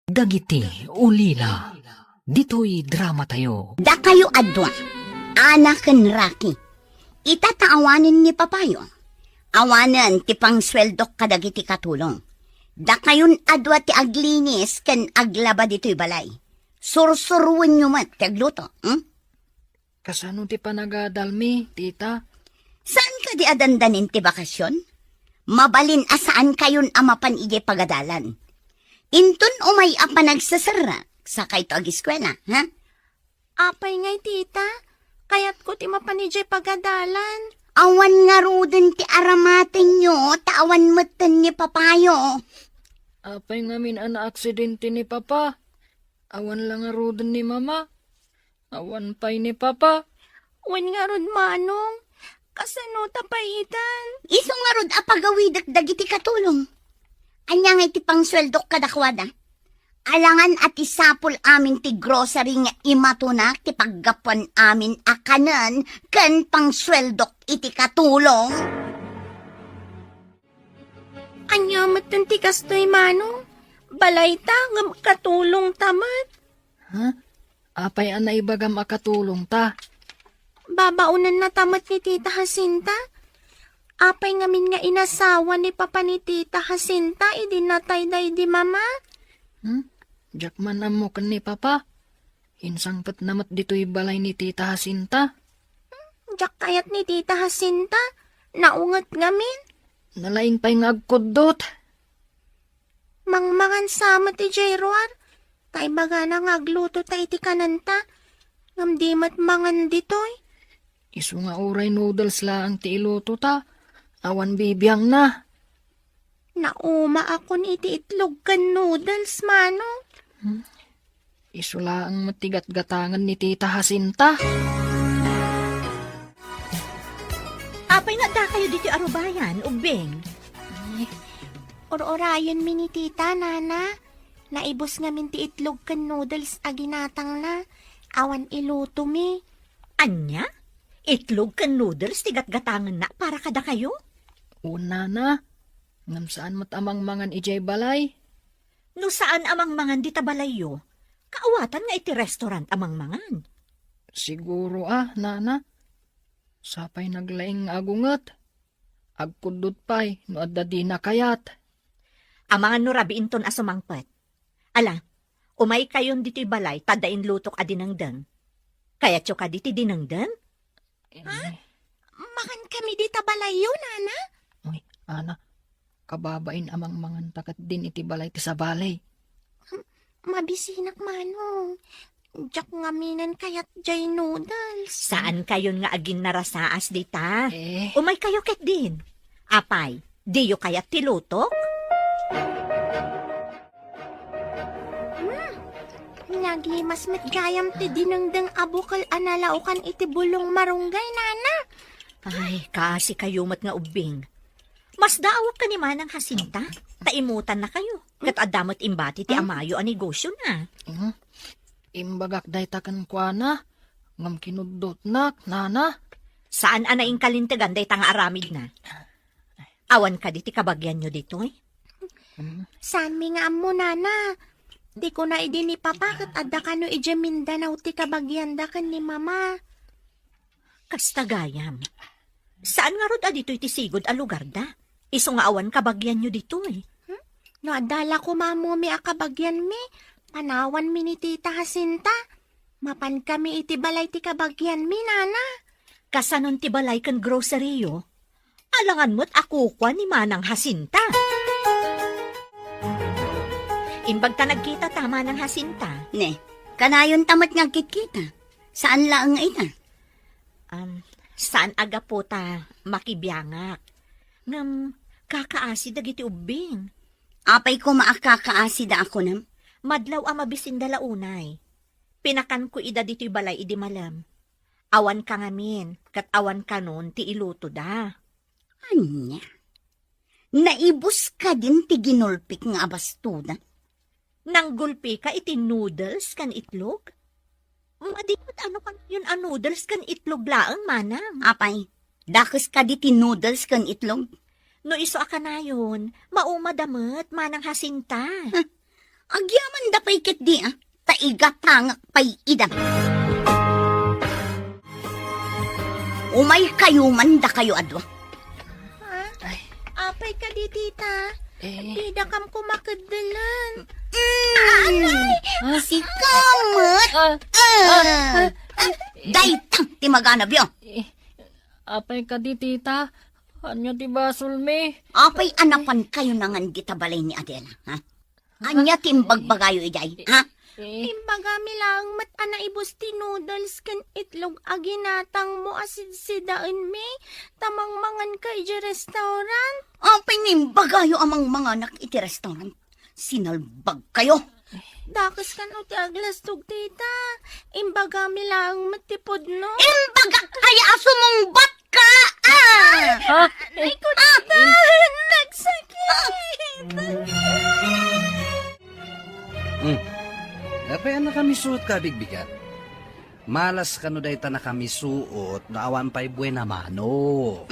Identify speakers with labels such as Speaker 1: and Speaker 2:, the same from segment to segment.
Speaker 1: Dagiti ulila, ditoy drama tayo.
Speaker 2: Da kayo adwa, anak ken Raki. Itataawanin ni Papayo. Awanan ti pangsweldok kadagiti katulong. Da kayon adwa ti aglinis ken aglaba dito'y balay. Sursuruin nyo mat ti agluto.
Speaker 1: Kasano ti panagadalmi, tita?
Speaker 2: Saan ka di adandanin ti bakasyon? Mabalin asaan kayon amapan ije pagadalan. Intun umay apa nagsasara sa kay to agiskwela, ha?
Speaker 3: Apay ngay, tita. Kayat ko ti mapanijay pagadalan.
Speaker 2: Awan nga ruden ti aramaten nyo, tawan matan ni Papayo.
Speaker 1: Apay ngamin ana aksidente ni Papa. Awan lang arudan ni Mama. Awan pay ni Papa.
Speaker 3: Wan nga rod manong. Kasano tapaitan.
Speaker 2: Iso nga rod apagawidak dagiti katulong. Anya nga iti pangsweldok kadakwada. Alangan at isapol amin ti grocery nga imatunak ti paggapuan amin akanan ken pangsweldok iti katulong.
Speaker 3: Anya matan ti kastoy manong. Balay ta ngam katulong tamat.
Speaker 1: Ha? Apay ana ibagam akatulong ta.
Speaker 3: Babaunan na tamat ni Tita Jacinta. Apay ngamin nga inasawa ni Papa ni Tita Jacinta, idinatay day di mama.
Speaker 1: Diyak man amo ken ni Papa. Insangpet namat dito'y balay ni Tita Jacinta.
Speaker 3: Diyak kayat ni Tita Jacinta, naungat ngamin.
Speaker 1: Nalaing pay nga agkudot.
Speaker 3: Mangmangan sama ti Jayroar, kay baga na ngagluto ta iti kananta, ngamdimat mangan ditoy.
Speaker 1: Isu nga uray noodles laang ti iluto ta. Awan bibiyang na.
Speaker 3: Nauma akon iti itlog kan noodles, manong.
Speaker 1: Isu laang matigat-gatangan ni Tita Jacinta.
Speaker 4: Apay nga da kayo dito arubayan, ubeng.
Speaker 3: Or-orayon mi ni Tita, nana. Naibos ngamin ti itlog kan noodles aginatang na. Awan iluto mi.
Speaker 4: Anya? Itlog kan noodles tigat-gatangan na para kada kayo?
Speaker 1: Una na. Ngam saan matamang mangan ijay balay?
Speaker 4: No saan amang mangan di tabalayo? Kaawatan nga iti restaurant amang mangan.
Speaker 1: Siguro nana. Sapay naglaing agungat. Agkudot pay no adda di na kayat.
Speaker 4: Amangan no rabiin ton asumangpet. Ala, umay kayon dito'y balay tadain lutok adinangdang. Kaya tso ka diti dinangdang?
Speaker 3: Makan kami di tabalayo, nana.
Speaker 1: Uy, ana. Kababain amang mangan takat din iti balay ti sa balay.
Speaker 3: Mabisinak, manong. Diyak ngaminan kayat jay noodles.
Speaker 4: Saan kayon nga agin narasaas dita?
Speaker 1: Eh,
Speaker 4: Umay kayo ket din. Apay, diyo kayat tilutok?
Speaker 3: Nagimas met gayam ti dinengdeng abukal analaukan iti bulong marunggay, nana.
Speaker 4: Ay, kasi kayo mat nga ubing. Mas daawak ka ni Manang Jacinta. Taimutan na kayo. Kat adamot imbati ti amayo a negosyo na.
Speaker 1: imbagak day takan kwa na. Ngam kinudot nak, nana.
Speaker 4: Saan anaing kalintagan day tanga aramid na? Awan ka diti kabagyan nyo dito eh.
Speaker 3: Saan mi nga amo, nana? Di ko na idi ni papa kat adda kano ije Mindanao ti kabagyan da kan ni mama.
Speaker 4: Kastagayam. Saan nga rod dito iti sigod a lugar da? Iso nga awan kabagyan nyo dito eh.
Speaker 3: No adala ko mamo mi akabagyan mi. Panawan mi ni Tita Jacinta. Mapan kami iti balay ti kabagyan mi, nana.
Speaker 4: Kasanon ti balay kan groceryo. Alangan mo't ako kwa ni Manang Jacinta. Imbag ta nagkita tama ng Jacinta.
Speaker 2: Ne, kanayon tamat nga kitkita. Saan laang nga ita?
Speaker 4: Saan aga po ta makibiyangak? Ngam kakaasi dagiti ubing.
Speaker 2: Apay ko maakakaasida ako nam.
Speaker 4: Madlaw ang mabisindala unay. Pinakan ko ida dito'y balay idi malam. Awan ka ngamin, kat awan ka nun ti iluto da.
Speaker 2: Anya? Naibus ka din ti ginulpik nga abastuda?
Speaker 4: Nang gulpi ka iti noodles kan itlog? Madikot ano kan yun a noodles kan itlog laang manang.
Speaker 2: Apay, dakes ka di ti noodles kan itlog?
Speaker 4: No iso aka na yun, maumadamot manang Jacinta.
Speaker 2: Agyaman da pay ket di taigatangak pay idam. Umay kayo man da kayo adwa.
Speaker 3: Ha? Apay ka di, tita. Di da kam kumakadalan.
Speaker 2: Si kamot. Daytang ti maganabyo.
Speaker 1: Apay ka di, tita. Anya ti basol me?
Speaker 2: Apay anapan kayo nangan gitabalay ni Adela, ha? Anya timbagbagayo iday, ha?
Speaker 3: Imbaga mi lang mat ana ibus ti noodles kan itlog aginatang mo asid sidaan mi. Tamang mangan kay di restaurant.
Speaker 2: Apay nimbagayo amang mga anak iti restaurant. Sinalbag kayo.
Speaker 3: Dakas kan o ti aglastog, tita. Imbaga mi lang matipod no.
Speaker 2: Imbaga kaya sumungbat ka,
Speaker 1: Ha?
Speaker 3: Ay ko, tita. Nagsakit.
Speaker 5: Apay na kami suot ka, bigbigat. Malas ka no day ta na kami suot, no awan pa'y buena mano.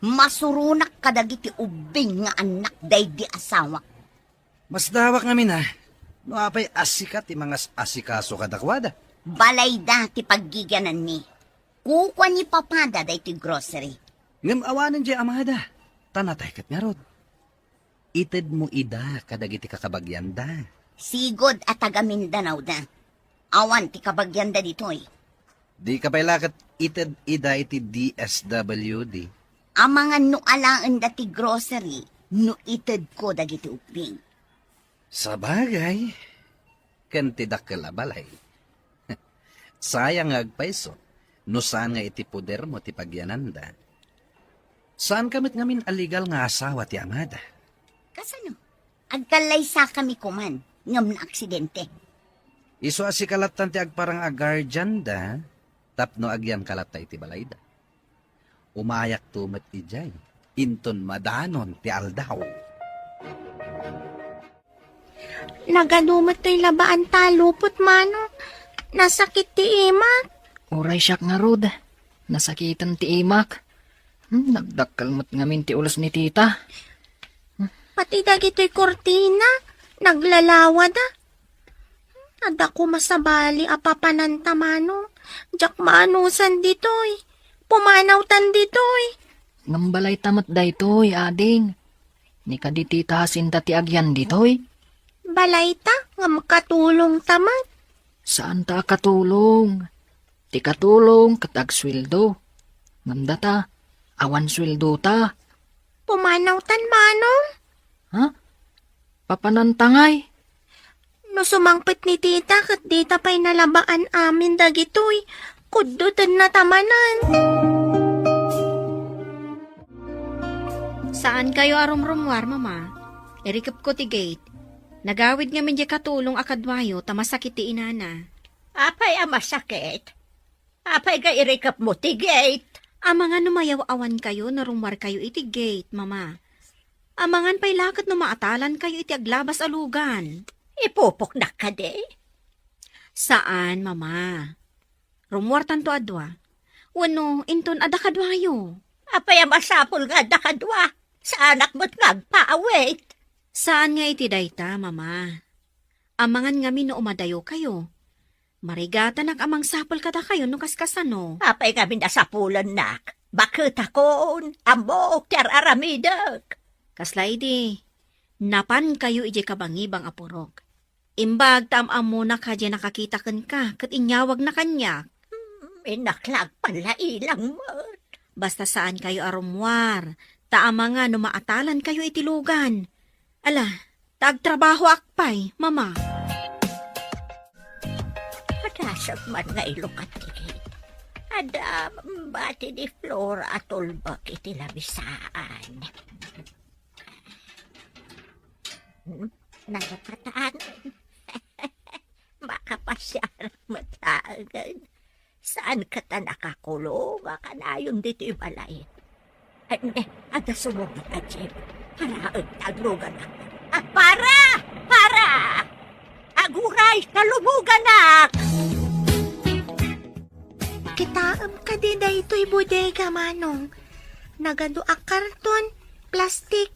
Speaker 2: Masurunak kadagiti ubing nga anak day di asawa.
Speaker 5: Mas dawak namin ha. No apay asikat ti mga asikaso kadakwada.
Speaker 2: Balay dati paggiganan ni. Kukwa ni papada day ti grocery.
Speaker 5: Ngam awanan di amada. Tanatay kat nga rod. Ited mo ida kadagiti kakabagyan da.
Speaker 2: Sigod at taga Mindanao da. Awan ti kabagyan da ditoy.
Speaker 5: Di ka pa'y lakat ited ida iti DSWD.
Speaker 2: Ang mga nualaan da ti grocery, no ited ko dagiti ubing.
Speaker 5: Sa bagay, kantidak kalabalay. Sayang agpaiso, no saan nga iti poder mo ti pagyananda. Saan kamit ngamin aligal nga asawa ti amada?
Speaker 2: Kasano? Agkalay sa kami kuman, ngam na aksidente.
Speaker 5: Iso asikalatan ti agparang agarjan da, tapno agyan kalatay ti balayda. Umayak tumat ijay, inton madanon ti aldaw.
Speaker 3: Nagadumat to'y labaan talupot, mano. Nasakit ti imak.
Speaker 1: Uray siyak nga rod. Nasakitan ti imak. Nagdakkalmat ngamin ti ulas ni tita.
Speaker 3: Pati dagito'y kortina. Naglalawa da. Ada ko masabali apapananta, mano. Jak maanusan dito'y. Pumanawtan dito'y.
Speaker 1: Ngambalay tamat daytoy, ading. Ni ka di tita hasinta ti agyan ditoy.
Speaker 3: Balay ta, nga makatulong taman.
Speaker 1: Saan ta katulong? Ti katulong katag sweldo. Nganda ta, awan sweldo ta.
Speaker 3: Pumanawtan, manong.
Speaker 1: Ha? Papanantangay.
Speaker 3: No sumangpit ni tita kat dita pa'y nalabaan amin dagitoy. Kudutan na tamanan.
Speaker 4: Saan kayo arumrumwar, mama? Erikap ko ti gate. Nagawid nga medya katulong akadwayo tamasakit ti inana.
Speaker 6: Apay ang masakit. Apay ga irikap mo ti gate.
Speaker 4: Amangan numayaw awan kayo narumwar kayo iti gate, mama. Amangan pa'y lakat no maatalan kayo iti aglabas alugan.
Speaker 6: Ipupok na ka de.
Speaker 4: Saan, mama? Rumwar tanto adwa. Wano, inton ada kadwayo.
Speaker 6: Apay ang masapol nga dakadwa. Sa anak mo't ngagpaawit.
Speaker 4: Saan nga iti dayta, mama? Amangan nga no umadayo kayo. Marigatan ak amang sapol kada kayo no kaskasano.
Speaker 6: Apay kami nasapulan nak. Bakit akon? Amok tiar aramidak.
Speaker 4: Kaslay di, napan kayo ije kabangibang apurok. Imbag tamam mo na ka dyan nakakita kan ka, kat inyawag na kanya.
Speaker 6: Inaklag pala ilang mo.
Speaker 4: Basta saan kayo arumwar, taama nga numaatalan kayo itilugan. Ala, tagtrabaho akpay, mama.
Speaker 6: Padasag man nga ilukat tigit. Ada bati di Flora at ulbak iti labisaan. Nagapataan. Makapasyar matagan. Saan ka ta nakakulong? Kanayon dito ibalay. Ada sumugit at Jim. Haraan taglugan ako. At para! Aguray, talumugan na!
Speaker 3: Kitaam ka di da ito'y bodega, manong. Nagado a karton, plastik,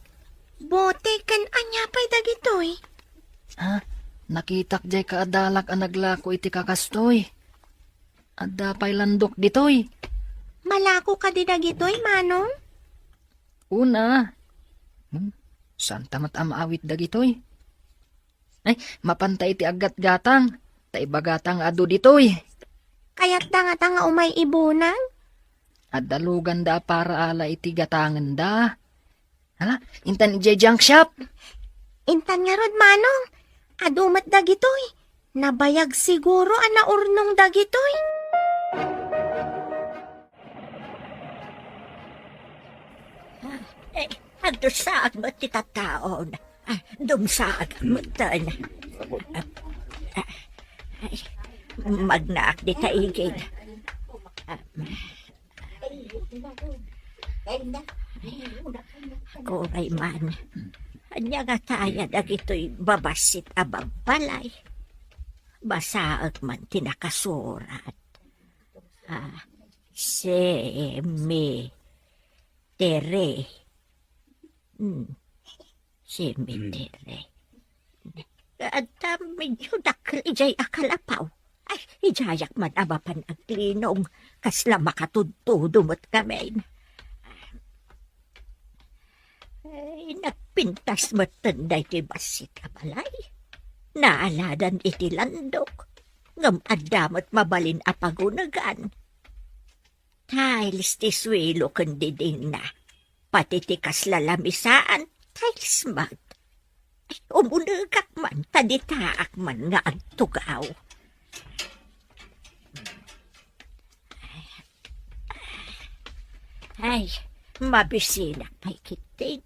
Speaker 3: bote, kan anya pa'y dagitoy.
Speaker 1: Ha? Nakitak jay kaadalak ang naglako iti kakastoy. Adda pay landok ditoy.
Speaker 3: Malako ka di dagitoy, Manong?
Speaker 1: Una. Saan tamat amaawit dagitoy? Ay, mapantay iti agat-gatang. Taibagatang ado ditoy.
Speaker 3: Kaya't nga umay ibunan?
Speaker 1: At dalugan da para ala iti gatangan da. Hala, intan iti junk shop.
Speaker 3: Intan nga rod, Manong. Adumat dagitoy. Nabayag siguro ang naurnong dagitoy.
Speaker 6: Agdusaag mo ti tataon. Dumsaag mo tan. Magnaak di taigid. Kuray man. Anya nga taya dagito'y babasit abang balay. Basaag man tinakasurat. Cemetery. Cemetery. At medyo dakil ijay akalapaw. Ay, ijayak man abapan ang klinong. Kasla makatudtudumot kami. Ay, nagpintas mo tanday ti basit abalay. Naaladan iti landok. Ngam adamot mabalin apagunagan. Tiles ti swelo kundi din na. Pati ti kaslalamisaan, tiles mat. Ay, umunagak man, taditaak man nga agtugaw. Ay, mabisinak may kiting.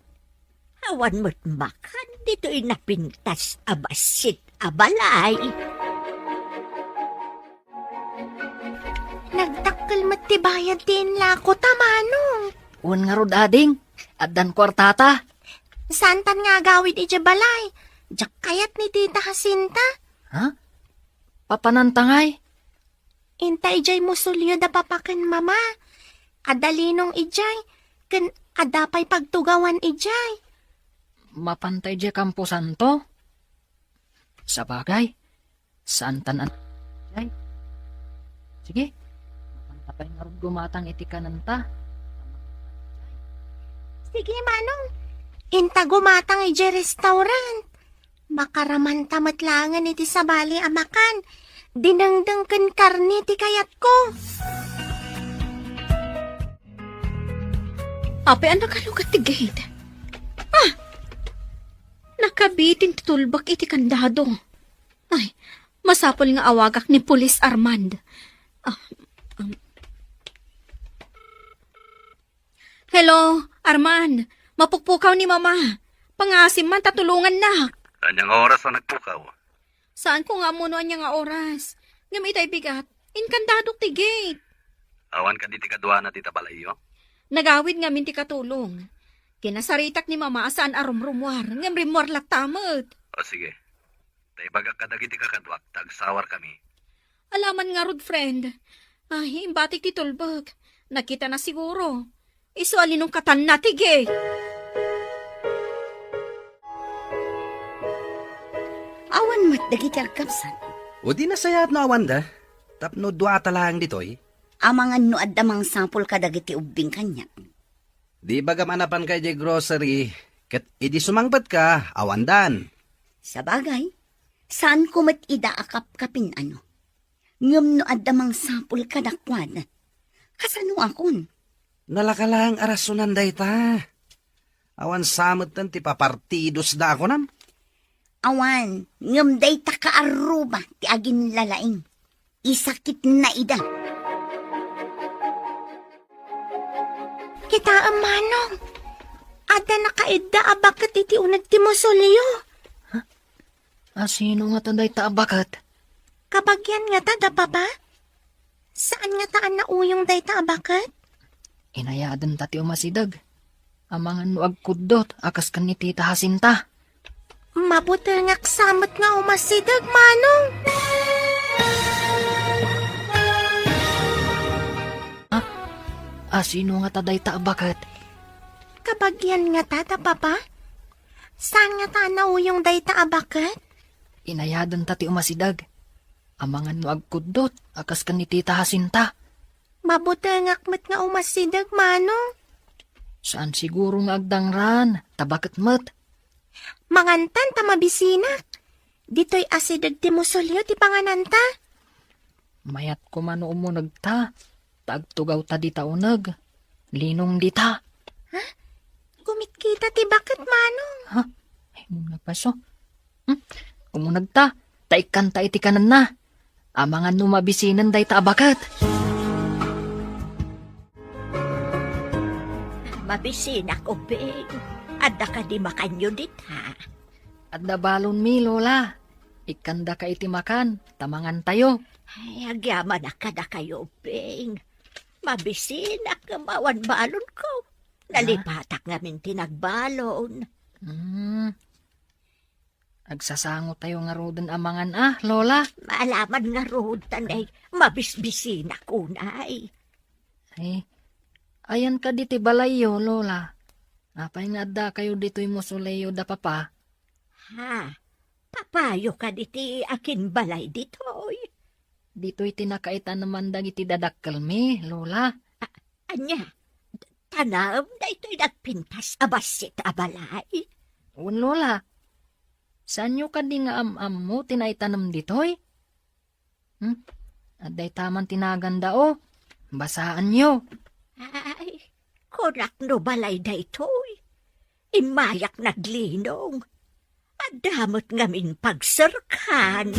Speaker 6: Awan mo't makan, dito'y napintas abasit abalay.
Speaker 3: Nagdakkel mattibayad din lako, Manong.
Speaker 1: Un nga rod ading. At dan kwartata.
Speaker 3: Santan nga gawid iti balay. Jak kayat ni Tita Jacinta.
Speaker 1: Ha? Papanantangay.
Speaker 3: Inta ijay musulyo da papaken mama. Adalinong ijay. Ken adapay pagtugawan ijay.
Speaker 1: Mapantay jay Campo Santo. Sa bagay. Saan tanan? Ay. Sige. Mapantapay nga rod gumatang iti kananta.
Speaker 3: Sige, Manong. Inta gumatang ijay restaurant. Makaraman tamatlangan iti sabali amakan. Dinangdang ken karne ti kayat ko.
Speaker 4: Ape, anak kalugat ti gate. Nakabitin ti tulbak iti kandado. Ay, masapol nga awagak ni Pulis Armand. Hello, Armand. Mapukpukaw ni Mama. Pangasim man, tatulungan na.
Speaker 5: Anyang oras na nagpukaw.
Speaker 4: Saan ko nga muno niya nga oras? Ngam itay bigat, inkandadok ti gate.
Speaker 5: Awan ka di tikadwa na tita balayo.
Speaker 4: Nagawid nga minti katulong. Kinasaritak ni Mama asaan arumrumwar. Ngam rimwar latamot.
Speaker 5: O sige. Taibagak ka dagiti kakadwak, tagsawar kami.
Speaker 4: Alaman nga rod, friend. Ay, imbatik ti tulbag. Nakita na siguro. Iso alinong katan na tige.
Speaker 2: Awan mo't dagiti agkapsan.
Speaker 5: O di nasayat na awan da. Tapno dua talang ditoy.
Speaker 2: Amangan no addamang sapul ka dagiti ubing kanya.
Speaker 5: Di baga manapan kay di grocery. Kat idi sumangbat ka, awandan.
Speaker 2: Sa bagay, saan ko mat ida akap kapin ano? Ngam no addamang sapul ka dakwan. Kasano akon?
Speaker 5: Nalakalang arasunan day ta. Awan samot tan ti papartidos da ako nam.
Speaker 2: Awan, ngam day takaaruba ti agin lalaing. Isakit na ida.
Speaker 3: Kita Manong. Ada nakaidda abakat iti unag ti musulyo.
Speaker 1: Sino nga tanday taabakat?
Speaker 3: Kapag yan nga ta, da papa? Saan nga taan na uyong day ta abakat?
Speaker 1: Inayadan tati umasidag. Amangan no agkudot, akas kan ni Tita Jacinta.
Speaker 3: Mabuti nga ksamot nga umasidag, Manong.
Speaker 1: Sino nga taday taabakat?
Speaker 3: Kapag yan nga ta, da papa? Saan nga taan na uyong day ta abakat?
Speaker 1: Inayadan ta ti umasidag. Amangan no agkudot, akas kan ni Tita Jacinta.
Speaker 3: Mabutangak met nga umasidag, manong.
Speaker 1: Saan siguro nga agdangran, tabakat mat.
Speaker 3: Mangantan ta mabisinak. Dito'y asidag ti musulyo ti pangananta.
Speaker 1: Mayat ko man umunag ta, tagtugaw ta di taunag. Linong di ta.
Speaker 3: Gumit kita ti bakit, manong.
Speaker 1: Ha? Ay, muna paso. Umunag ta, taikan ta iti kanan na. Amangan no mabisinan day ta abakat.
Speaker 6: Mabisinak, ubing. Adda ka di makanyo dit, ha?
Speaker 1: At dabalon mi, Lola. Ikanda ka iti makan, tamangan tayo.
Speaker 6: Ay, agyaman na ka na kayo, ubing. Mabisinak nga mawan balon ko. Nalipatak ngamin tinagbalon.
Speaker 1: Agsasango tayo nga rodan amangan Lola.
Speaker 6: Maalaman nga rood tanay, mabisbisinak unay.
Speaker 1: Ay, ayan ka diti balayo, Lola. Apay nga da kayo dito'y musuleyo da papa.
Speaker 6: Ha? Papayo ka diti akin balay ditoy.
Speaker 1: Dito'y tinakaitan naman dagiti dadakkel mi, Lola.
Speaker 6: Anya, tanam na ito'y nagpintas abasit abalay.
Speaker 1: Un, Lola. Saan nyo ka di nga am mo tinaitanam dito'y? Aday taman tinaganda Basaan nyo.
Speaker 6: Ay, kurak no balay da ito'y. Imayak naglinong. Adamot ngamin pagsarkan.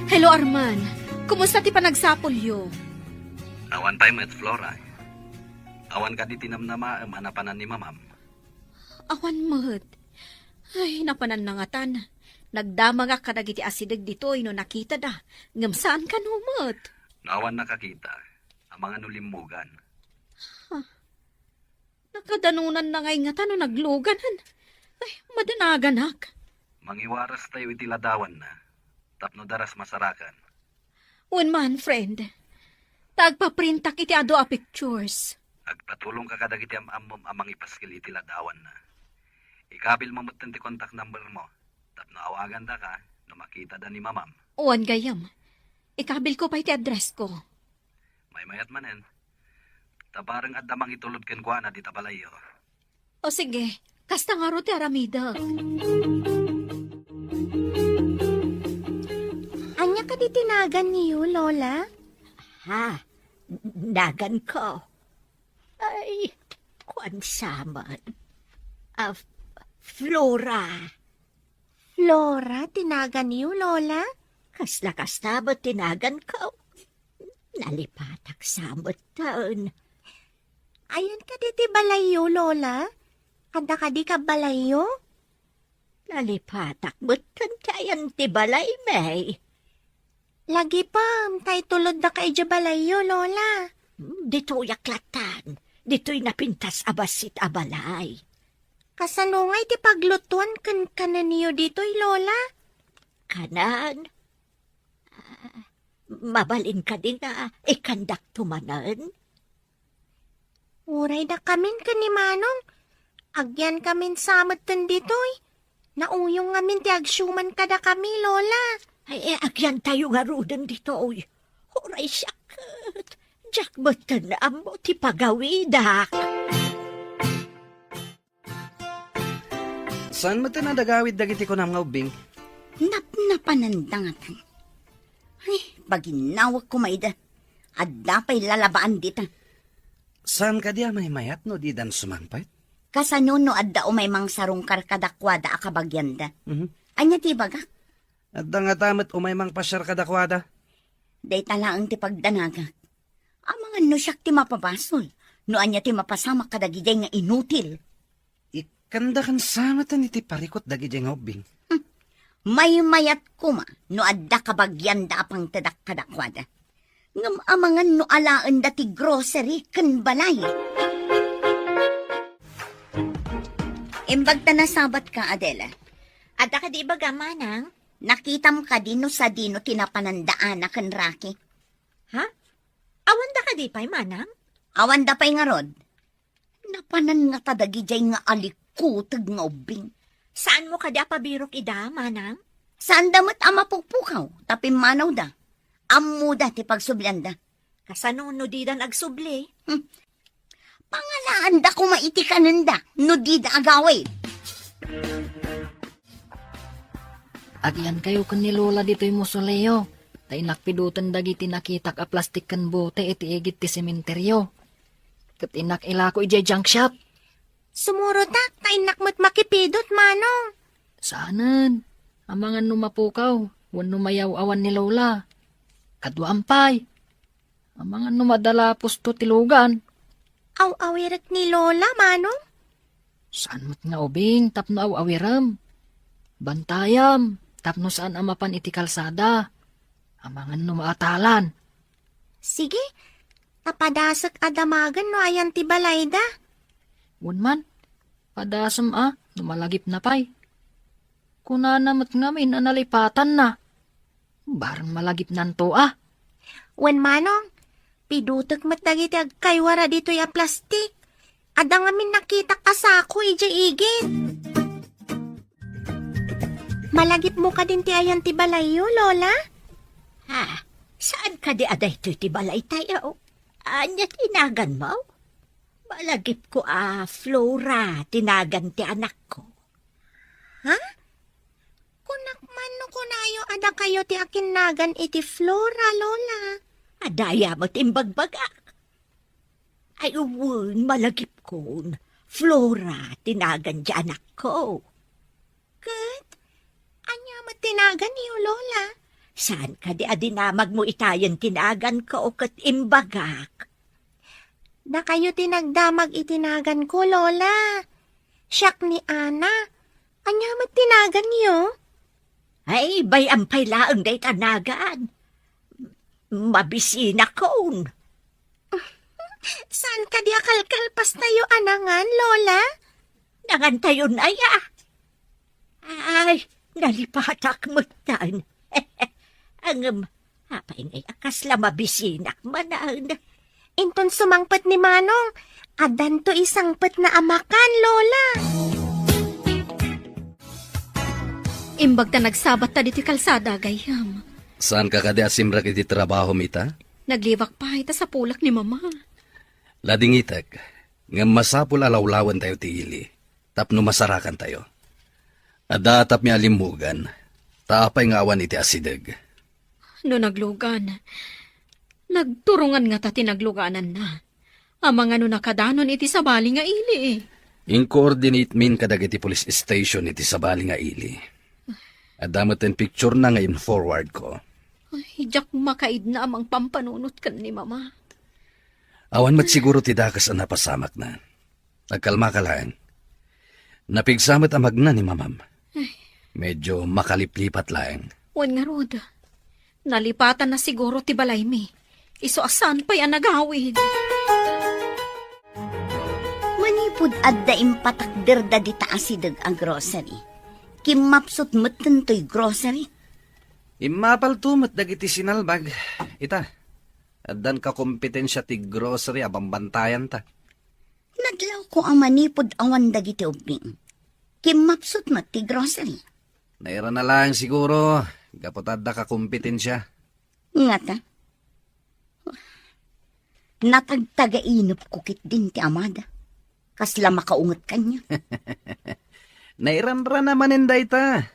Speaker 7: Hello, Arman. Kumusta ti panagsapolyo?
Speaker 5: Awan tayo met Flora. Awan ka di tinamnama manapanan ni mamam.
Speaker 7: Awan mat. Ay, napanan na nga tan. Nagdama nga kadagiti asidag dito no nakita da. Ngam saan ka numat?
Speaker 5: Nawan nakakita. Ang mga nulimugan.
Speaker 7: Nakadanunan na ngay nga tan no nagluganan. Ay, madanaganak.
Speaker 5: Mangiwaras tayo itiladawan na. Tapno daras masarakan.
Speaker 7: Un man, friend. Tagpaprintak iti ado a pictures.
Speaker 5: Agpatulong ka kadagiti amom amang ipaskil itiladawan na. Ikabil mo mutan ti contact number mo. Tapno awagan da ka no makita da ni mamam.
Speaker 7: Uwan gayam. Ikabil ko pa iti address ko.
Speaker 5: May mayat manen. Tabarang adamang itulod ken kwa na di tabalayo.
Speaker 7: O sige, kasta nga ro ti aramida.
Speaker 3: Anya ka di tinagan niyo, Lola?
Speaker 6: Ha? Nagan ko. Ay, kwan saman. Flora.
Speaker 3: Flora, tinagan niyo, Lola?
Speaker 6: Kasla-kasla ba tinagan ko? Nalipatak samot taon.
Speaker 3: Ayan ka di ti balayo, Lola? Kada ka di ka balayo?
Speaker 6: Nalipatak ba't kantayan ti balay, may?
Speaker 3: Lagi pa, tay tulod na kay balayo, Lola.
Speaker 6: Dito'y aklatan. Dito'y napintas abasit abalay.
Speaker 3: Kasanungay ti paglutuan kan kanan niyo dito'y, Lola.
Speaker 6: Kanan? Mabalin ka din na ikandak tumanan?
Speaker 3: Uray da kamin ka ni Manong. Agyan kamin samot tan dito'y. Nauyong ngamin ti agsyuman kada kami, Lola.
Speaker 6: Ay, agyan tayo nga rudan dito, oy. Huray siyakat. Jack batan na mo ti pagawidak.
Speaker 5: Saan mo tinadagawid dagiti ko na mga ubing?
Speaker 2: Napanandangatan. Ay, baginawag ko maida. Adda pa'y lalabaan dita.
Speaker 5: Saan ka diya may mayat no di dan sumangpait?
Speaker 2: Kasano no adda o may mang sarong karkadakwada akabagyanda. Anya ti baga?
Speaker 5: At nga tamat umay mang pasyar kadakwada.
Speaker 2: Day talaang ti pagdanaga. Amangan no siyak ti mapabasol. No anya ti mapasama kadagiday nga inutil.
Speaker 5: Ikanda kan samatan iti parikot dagiti nga ubing.
Speaker 2: May mayat kuma no adda kabagyanda apang tadak kadakwada. Ngam amangan no alaan dati grocery ken balay. Imbag ta nasabat ka, Adela.
Speaker 4: Ada ka di ba gamanang?
Speaker 2: Nakitam ka dino sa dino tinapanandaan na ken Rocky.
Speaker 4: Ha? Awan da ka di pa'y manang?
Speaker 2: Awan da pa'y nga rod. Napanan nga tadagijay nga alikutag nga ubing.
Speaker 4: Saan mo kadya pabirok ida, manang?
Speaker 2: Saan damat ang mapukpukaw, tapim manaw da. Ammo da ti pagsublyan da.
Speaker 4: Kasano no di dan agsubli?
Speaker 2: Pangalaan da kung maitikanan da, no di da agawin.
Speaker 1: Agyan kayo kan ni Lola dito'y musoleo. Ta inakpidutan dagiti nakitak a plastik kan bote iti igit ti sementeryo. Kat inak ilako ijay junk shop.
Speaker 3: Sumuro ta, kainak mo't makipidot, manong.
Speaker 1: Saanan? Amangan numapukaw, wan numayaw awan ni Lola. Kadwampay. Amangan numadala pusto tilugan.
Speaker 3: Aw-awirat ni Lola, manong.
Speaker 1: Saan mo't nga ubing, tapno aw-awiram. Bantayam, tapno saan amapan iti kalsada. Amangan numaatalan.
Speaker 3: Sige, tapadasak adamagan no ayan ti balayda.
Speaker 1: Wan man, padasam numalagip na pay. Kuna namat ngamin analipatan na. Barang malagip nanto
Speaker 3: Wen manong, pidutok mat dagiti agkaywara dito ya plastik. Ada ngamin nakita kasako ija igit. Malagip mo ka din ti ayan ti balayo, Lola?
Speaker 6: Ha? Saan ka di aday ti balay tayo? Anya tinagan mo? Malagip ko Flora, tinagan ti anak ko.
Speaker 3: Kunak man no kunayo ada kayo ti akinagan iti Flora, Lola.
Speaker 6: Adaya mo timbagbagak. Ay uwun, malagip ko. Flora, tinagan ti anak ko.
Speaker 3: Kat, anya matinagan niyo, Lola?
Speaker 6: Saan ka di adinamag mo itayan tinagan ko kat imbagak?
Speaker 3: Da kayo tinagdamag itinagan ko, Lola. Siyak ni Ana. Anya matinagan niyo?
Speaker 6: Ay, bayampay laang day tanagan. Mabisina ko.
Speaker 3: Saan ka di akalkalpas tayo anangan, Lola?
Speaker 6: Nangantayon ay Ay, nalipatak mo tan. Ang hapay ngay akas la mabisinak manan.
Speaker 3: Inton sumangpat ni Manong, adan to isangpat na amakan, Lola.
Speaker 7: Imbag ta nagsabat ta diti kalsada, gayam.
Speaker 5: Saan ka kadi asimrak iti trabaho mita?
Speaker 7: Naglibak pa ita sa pulak ni mama.
Speaker 5: Lading itek, nga masapul alawlawan tayo ti ili, tapno masarakan tayo. Adatap mi alimugan, taapay nga awan iti asideg.
Speaker 7: No naglugan, nagturungan nga ta tinagluganan na. Amang ano nakadanon iti sabali nga ili.
Speaker 5: In-coordinate min kadag iti police station iti sabali nga ili. Adamot ang picture na ngayon forward ko.
Speaker 7: Ay, jak makaid na amang pampanunot kan ni mama.
Speaker 5: Awan mat siguro ti dakas ang napasamak na. Nagkalma ka lang. Napigsamot ang magna ni mamam. Medyo makaliplipat lang.
Speaker 7: Wan nga rod. Nalipatan na siguro ti balay mi. Iso asan pa yan nagawid.
Speaker 2: Manipod adda impatakder da di taasidag ang grocery. Kimapsot matan to'y grocery.
Speaker 5: Imapal tumot dagiti sinalbag. Ita, addan ka kompetensya ti grocery abang bantayan ta.
Speaker 2: Naglaw ko ang manipod awan dagiti ubing. Kimapsot mat ti grocery.
Speaker 5: Naira na lang siguro, gapot adda ka kompetensya.
Speaker 2: Nga ta. Natagtaga-inop kukit din ti amada. Kasla makaungot kanya.
Speaker 5: Nairanra naman inday ta.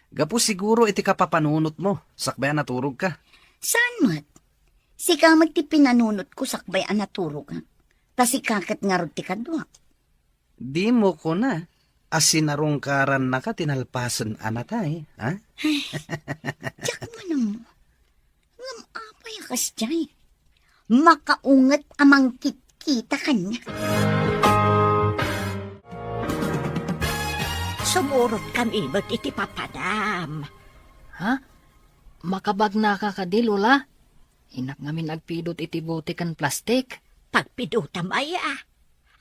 Speaker 5: Gapo siguro iti kapapanunot mo, sakbayan naturog ka.
Speaker 2: Saan mat? Si kamat ti pinanunot ko sakbay ang naturog ka. Tas ikakat nga rod ti kadwa.
Speaker 5: Di mo ko na, asinarungkaran na ka tinalpasan anatay, ha?
Speaker 2: Tiyak manang mo. Ngam apay akas jay. Makaungat amang kita kanya.
Speaker 6: Sumurot kami ba't iti papadam.
Speaker 1: Ha? Makabag na ka kadi, Lola? Inak ngamin agpidot iti bote kan plastik.
Speaker 6: Pagpidutam ay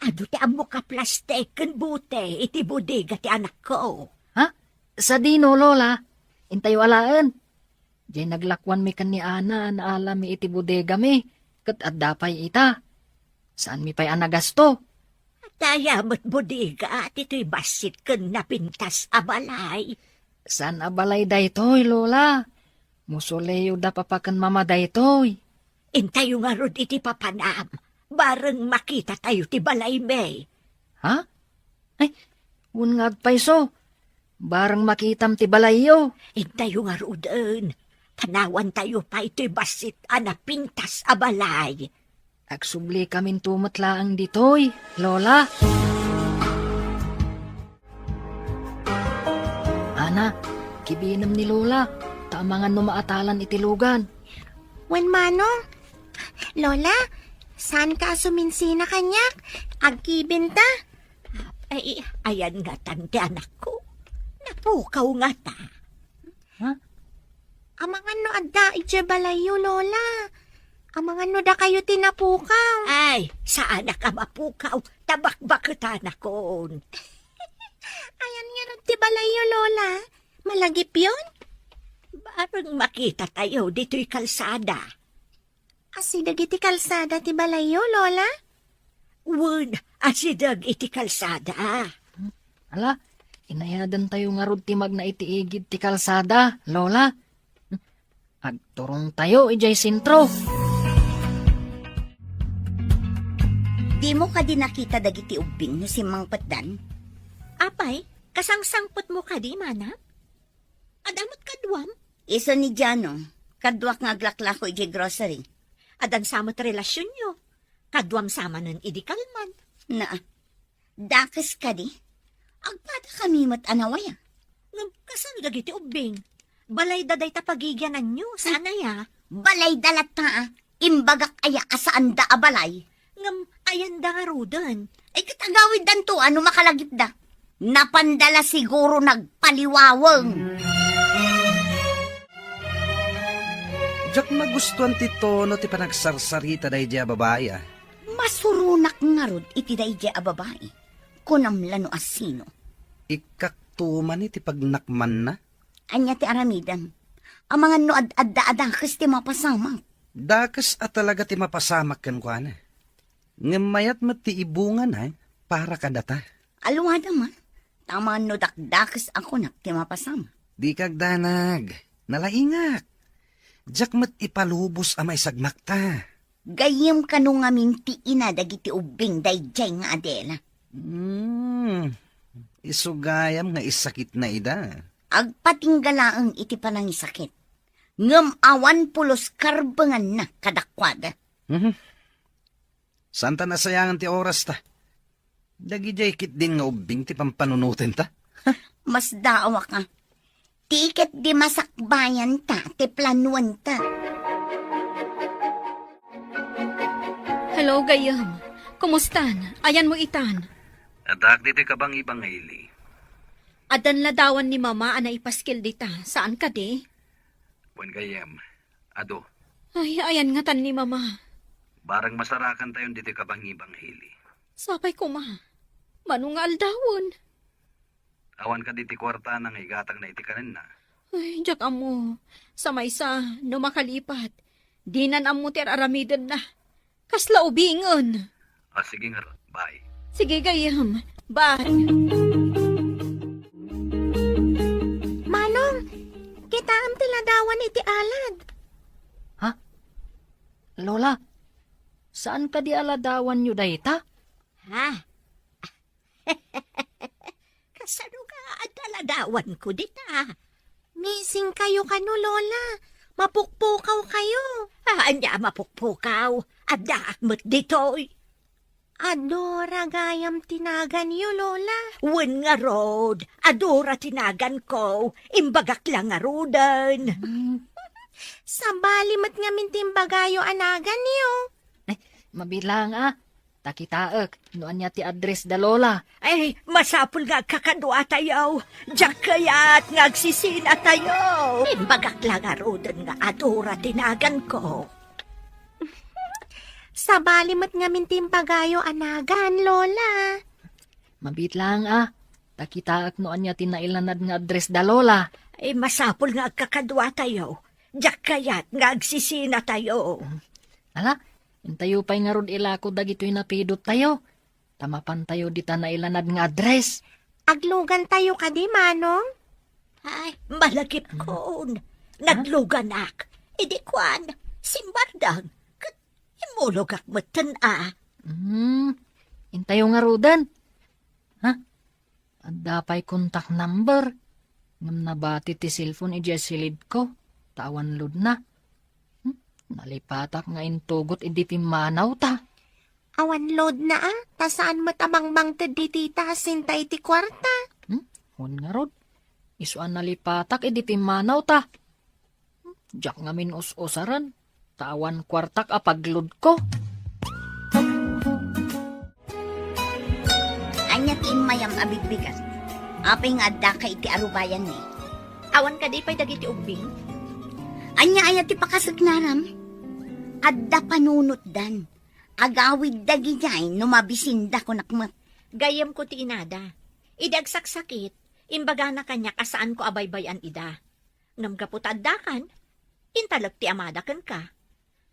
Speaker 6: ado ti amo ka plastik kan bute iti bodega ti anak ko.
Speaker 1: Ha? Sa dino, Lola? Intayo alaan. Diyan naglakwan mi kan ni Ana na alam mi iti bodega mi. Kat at dapay ita. Saan mi pa'y anagasto?
Speaker 6: Tayamot budiga at ito'y basit kang napintas abalay.
Speaker 1: Saan abalay daytoy, Lola? Musuleyo da papakan mama daytoy.
Speaker 6: Intayo nga rod iti papanam. Bareng makita tayo ti balay may.
Speaker 1: Ha? Ay, unngag paiso. Barang makitam ti balayo.
Speaker 6: Intayo nga rodon. Panawan tayo pa ito'y basit a napintas abalay.
Speaker 1: Agsubli kamin tumatlaang ditoy, Lola. Ana, kibinam ni Lola. Tamangan numaatalan itilugan.
Speaker 3: Wen manong, Lola, saan ka suminsina kanyak? Agkibinta?
Speaker 6: Ay, ayan nga tante anak ko. Napukaw nga ta.
Speaker 3: Amangan no adda ije balayo, Lola. Amangan no da kayo tinapukaw.
Speaker 6: Ay, sa anak ka mapukaw, tabakbakot anak ko.
Speaker 3: Ayan nga rin ti balayo, Lola. Malagip yun?
Speaker 6: Barang makita tayo dito'y kalsada.
Speaker 3: Asidag iti kalsada ti balayo, Lola?
Speaker 6: Wun, asidag iti kalsada.
Speaker 1: Ala, inayadan tayo nga rod ti mag na itiigid ti kalsada, Lola. Agturong tayo, ijay sintro.
Speaker 2: Di mo ka din nakita dagiti ubing no si Mang Patdan?
Speaker 4: Apay, kasangsangpot mo ka di, mana? Adamot kadwam,
Speaker 2: Iso ni Jano, kadwak nga glaklako ije grocery.
Speaker 4: adan samot relasyon nyo. Kadwam sama nun idikalman.
Speaker 2: Na, dakes ka di? Agpada kami mat anawaya.
Speaker 4: Ngam, kasano dagiti ubing? Balay daday tapagigyanan nyo, sana ya.
Speaker 2: Balay dalat ta, imbagak aya asaan da abalay.
Speaker 4: Ngam, ayan da nga rudan.
Speaker 2: Ay katagawid dan to, ano makalagip da? Napandala siguro nagpaliwawang.
Speaker 5: Jak magustuhan ti tono ti panagsarsarita day di babaya.
Speaker 2: Masurunak nga rod iti dayjay a babae. Kunamla no asino.
Speaker 5: Ikaktuman iti pagnakman na.
Speaker 2: Anya ti aramidam. Ang mga no ad-adda-adakis ti mapasama.
Speaker 5: Dakas at talaga ti mapasamak kan kwa na. Ngamayat mati ibungan ay para kadata.
Speaker 2: Aluwada man. Tama no dakdakis ako nak ti mapasama.
Speaker 5: Di kagdanag. Nalaingak. Jak mat ipalubos amay sagmakta.
Speaker 2: Gayem kanu nga minti ina dagiti ubing dayjay nga Adela.
Speaker 5: Isugayam nga isakit na ida.
Speaker 2: Agpatinggalaang iti panangisakit. Ngem awan pulos karbengan na kadakwada.
Speaker 5: Santa nasayangan ti oras ta. Dagijay kit din nga ubing ti pampanunutin ta.
Speaker 2: Mas daawa ka. Tiket di masakbayan ta, ti planuan ta.
Speaker 7: Hello, gayam. Kumustan? Ayan mo itan.
Speaker 5: Adak dito ka bang ibang hili?
Speaker 7: Adan ladawan ni mama ana ipaskil dita. Saan ka di?
Speaker 5: Buwan gayam. Ado,
Speaker 7: Ay, ayan nga tan ni mama.
Speaker 5: barang masarakan tayo dito ka bang ibang hili.
Speaker 7: Sapay ko ma. Manungal dawon.
Speaker 5: Awan ka diti kwarta nang igatang na iti kanin na.
Speaker 7: Ay, jak amo. Sa maysa, no makalipat. Dinan amo ti aramidan na. Kasla ubingon.
Speaker 5: Sige nga, bye.
Speaker 7: Sige gayam. Bye.
Speaker 3: Manong, kita am tiladawan iti alad.
Speaker 1: Lola, saan ka di aladawan nyo dayta?
Speaker 6: Ha? Kasano ka at aladawan ko dita?
Speaker 3: Missing kayo kano, Lola. Mapukpukaw kayo.
Speaker 6: Anya mapukpukaw, at daakmat dito'y.
Speaker 3: Adora gayam tinagan yu, Lola.
Speaker 6: Wen nga rod, adora tinagan ko, imbagak lang nga rodan.
Speaker 3: Sa balimat nga mintimbagayo anagan yu.
Speaker 1: Mabilang Takitaek, noan niya ti address da Lola.
Speaker 6: Ay, masapul nga kakadwa tayo. Diyak kaya't ngagsisina tayo. Imbagak lang nga rodan nga adora tinagan ko.
Speaker 3: Sa balimat nga mintimbagayo anagan, Lola.
Speaker 1: Mabitlang Takitaek noan niya tinailanad nga address da Lola.
Speaker 6: Ay, masapul nga kakadwa tayo. Diyak kaya't ngagsisina tayo.
Speaker 1: Ala, intayo pa'y nga rod ilako dagito'y napidot tayo. Tamapan tayo dita na ilanad nga address.
Speaker 3: Aglugan tayo ka di, Manong?
Speaker 6: Ay, malagip ko. Nagluganak. Idi kwan, simbardang. Kat imulog ak matan
Speaker 1: Intayo nga rudan. Ha? Adda pa'y contact number. Ngam nabati ti cellphone silid ko. Tawan lud na. Nalipatak nga intugot idi manaw ta.
Speaker 3: Awan load na ta saan matamang di tita sintay ti kwarta.
Speaker 1: Hun nga rod. Isuan nalipatak idi manaw ta. Diyak nga min us-usaran. Tawan kwartak apaglod ko.
Speaker 2: Anya ti mayam abigbigan. Apay nga adda ka iti arubayan ni.
Speaker 4: Awan ka di pa'y dagiti ubing.
Speaker 2: Anya aya ti pakasagnaram. Adda panunot dan. Agawid dagi jay numabisinda ko nakmat.
Speaker 4: Gayam ko ti inada. Idagsak sakit, imbaga na kanya kasaan ko abaybayan ida. Ngam kaputadakan, intalag ti amadakan ka.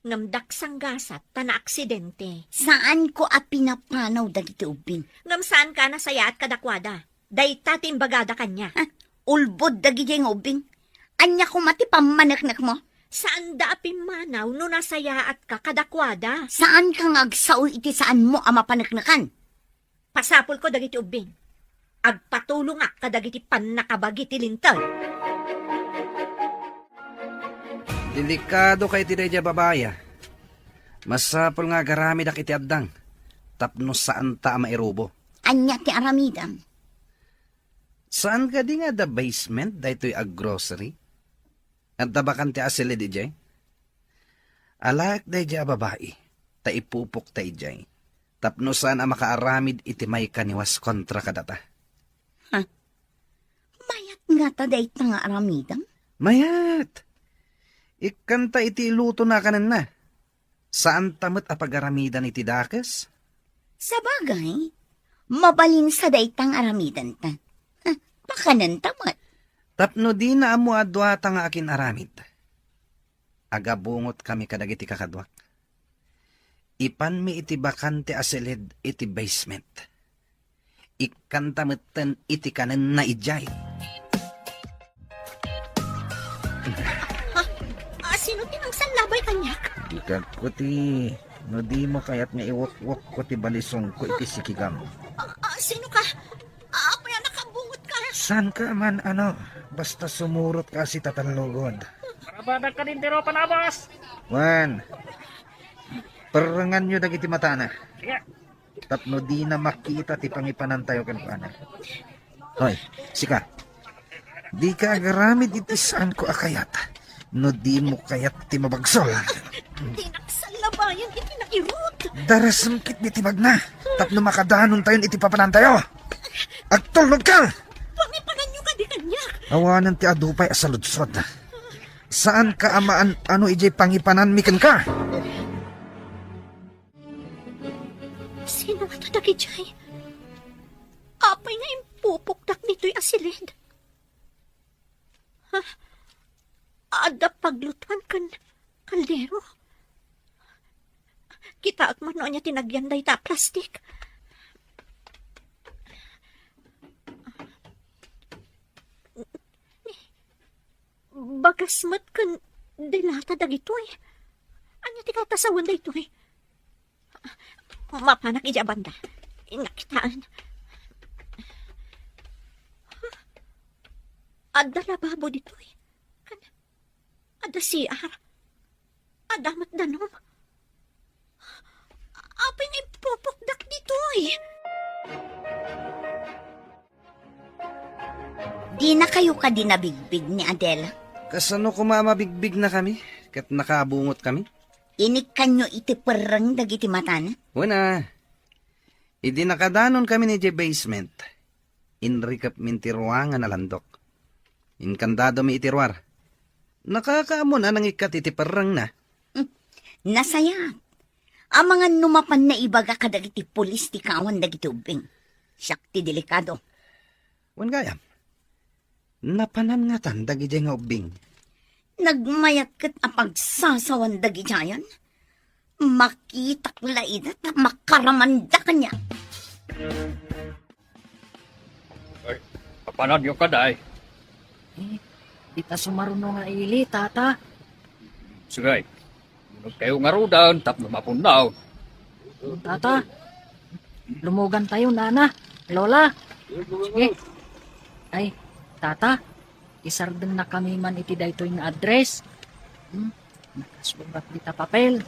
Speaker 4: Ngam daksang gasat, tana aksidente.
Speaker 2: Saan ko pinapanaw dagiti ubing?
Speaker 4: Ngam saan ka nasaya at kadakwada. Dayta ti imbagada kanya.
Speaker 2: Ulbod dagi jay nga ubing. Anya ko mati pamanaknak mo.
Speaker 4: Saan da apimanaw no nasaya at ka kadakwada?
Speaker 2: Saan ka nga agsaw iti saan mo mapanaknakan?
Speaker 4: Pasapol ko dagiti ubing. Agpatulong ak kadagiti panakabagi ti lintag.
Speaker 5: Delikado kay ti dayjay babaya. Masapol nga garami dak iti addang. Tapno saan ta mairubo.
Speaker 2: Anya ti aramidam.
Speaker 5: Saan ka di nga the basement daytoy ag grocery? At tabakan ti asili di jay? Alak dayjay a babae. Ta ipupok tay jay. Tapno saan a makaaramid iti may kaniwas kontra kadata.
Speaker 2: Mayat nga ta dayta nga aramidam.
Speaker 5: Mayat! Ikanta iti iluto na kanan na. Saan tamat a pagaramidan iti dakes?
Speaker 2: Sa bagay, mabalin sa daytang aramidan ta. Pakanan tamat.
Speaker 5: Tapno di na amo adwa ta nga akin aramid. Agabungot kami kadagiti kakadwak. Ipan mi iti bakante asilid iti basement. Ikantametan iti kanan na ijay.
Speaker 4: Sino tinangsan labay kanyak?
Speaker 8: Ikat ko ti, no di mo kayat nga iwak-wak ko ti balisong ko iti sikigam.
Speaker 4: Sino ka? Apa yan nakabungot ka?
Speaker 8: San ka man basta sumurot ka si tatanlugod.
Speaker 9: Parabadag ka din tiro panabas.
Speaker 8: Wan, perangan nyo dagiti matana.
Speaker 9: Sige.
Speaker 8: Tapno di na makita ti pangipanan tayo kan pana. Hoy, sika. Di ka agaramid iti saan ko akayat. No di mo kayat ti mabagsol.
Speaker 4: Tinaksan labayan iti nairot.
Speaker 8: Darasungkit di ti magna. Tapno makadanon tayon iti papanan tayo. Agtulog ka!
Speaker 4: Pangipanan nyo ka di kanyak.
Speaker 8: Awanan ti adupay asaludsod. Saan ka amaan ijay pangipanan miken ka?
Speaker 4: Sino nga tadagi jay? Apay nga impupukdak nito'y asilid. Ada paglutuan kan kaldero. Kita at mano niya tinagyan day ta plastik. Bagasmat kan dilata dagitoy. Anya ti katasawan daytoy. Mapanak ija banda. Inakitaan. Ada lababo ditoy. Ada siar. Adamat danom. Apay nga ipupukdak dito
Speaker 2: Di na kayo ka dinabigbig ni Adela.
Speaker 5: Kasano kumamabigbig na kami? Kat nakabungot kami?
Speaker 2: Inik kanyo iti perang dagiti matana.
Speaker 5: Una, idi nakadanon kami ni J basement. Inrikap min tiruangan na landok. Inkandado mi itirwar. Nakakaamon anang ikat iti parang na.
Speaker 2: Nasaya. Ang mga numapan na ibaga ka dagiti pulis ti kawan dagiti ubing. Siyak ti delikado.
Speaker 5: Wan gayam. Napanan nga tan dagiti nga ubing.
Speaker 2: Nagmayat kat apagsasawan dagiti ayan. Makitak laidat na makaramanda kanya.
Speaker 9: Ay, kapanan yung kaday.
Speaker 1: Eh, di ta sumarunong nga ili, tata.
Speaker 9: Sige, munod kayo nga rudan, tapno mapunaw.
Speaker 1: Tata, lumugan tayo, nana. Lola. Sige. Ay, tata, isardan na kami man iti daytoy nga address. Nakasulat dita papel.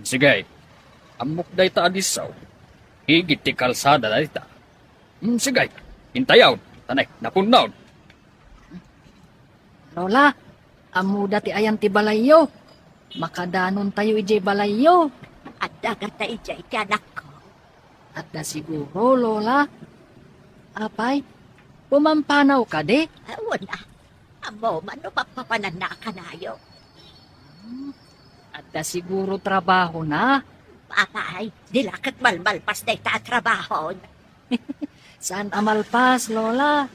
Speaker 9: Sige, amok day ta adisaw. Higit ti kalsada day ta. Sige, hintayaw, tanay, napunaw.
Speaker 1: Lola, amuda ti ayan ti balayo. Makadanon tayo ije balayo.
Speaker 6: At dagat na ijay ti anak ko.
Speaker 1: At na siguro, Lola. Apay, pumampanaw ka de.
Speaker 6: Wala. Amo man no papapanan na kanayo.
Speaker 1: At na siguro trabaho na.
Speaker 6: Papay, dilakat malmalpas na itatrabaho.
Speaker 1: Saan amalpas, Lola?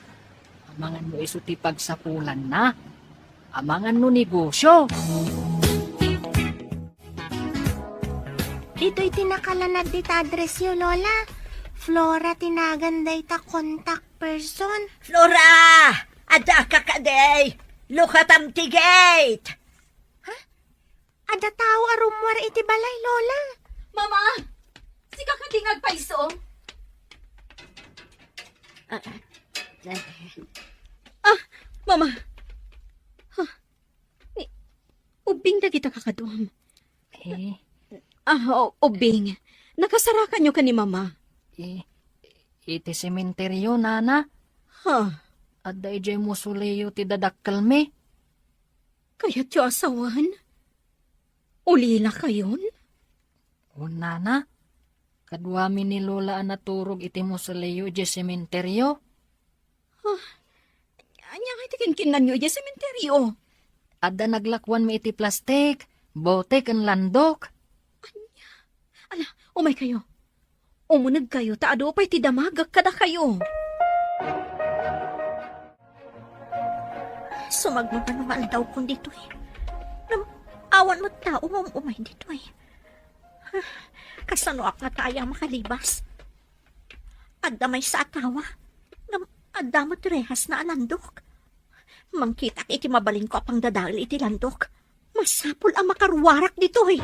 Speaker 1: Amangan mo iso ti pagsapulan na. Amangan no negosyo.
Speaker 3: Dito'y tinakalanad di ta address yo, Lola. Flora tinagan day ta contact person.
Speaker 6: Flora! Ada ka kaday! Lukatam ti gate!
Speaker 3: Ada tao arumwar iti balay, Lola.
Speaker 7: Mama! Sika ka dingag pa iso. Mama! Ubing na kita kakaduam.
Speaker 1: Eh,
Speaker 7: Ubing. Nakasarakan nyo ka ni Mama.
Speaker 1: iti sementeryo, nana.
Speaker 7: Ha?
Speaker 1: At da ije musuleyo ti dadakkel me.
Speaker 7: Kaya't yung asawan? Ulila kayon?
Speaker 1: O nana, kadwami ni Lola ang naturog iti musuleyo ije sementeryo.
Speaker 7: Anya nga iti kinkinan nyo iya sementeryo.
Speaker 1: At da naglakwan mi iti plastik, bote kan landok.
Speaker 7: Ala, umay kayo. Umunag kayo, taado pa'y ti damagak kada kayo.
Speaker 4: Sumagmapanumal daw kung dito eh. Awan mo tao umay dito eh. Kasano ak nga tayo makalibas. Adda may sa atawa. Adda mo rehas na alandok. Mangkitak iti mabaling ko apang dadal iti landok. Masapol ang makarwarak dito eh.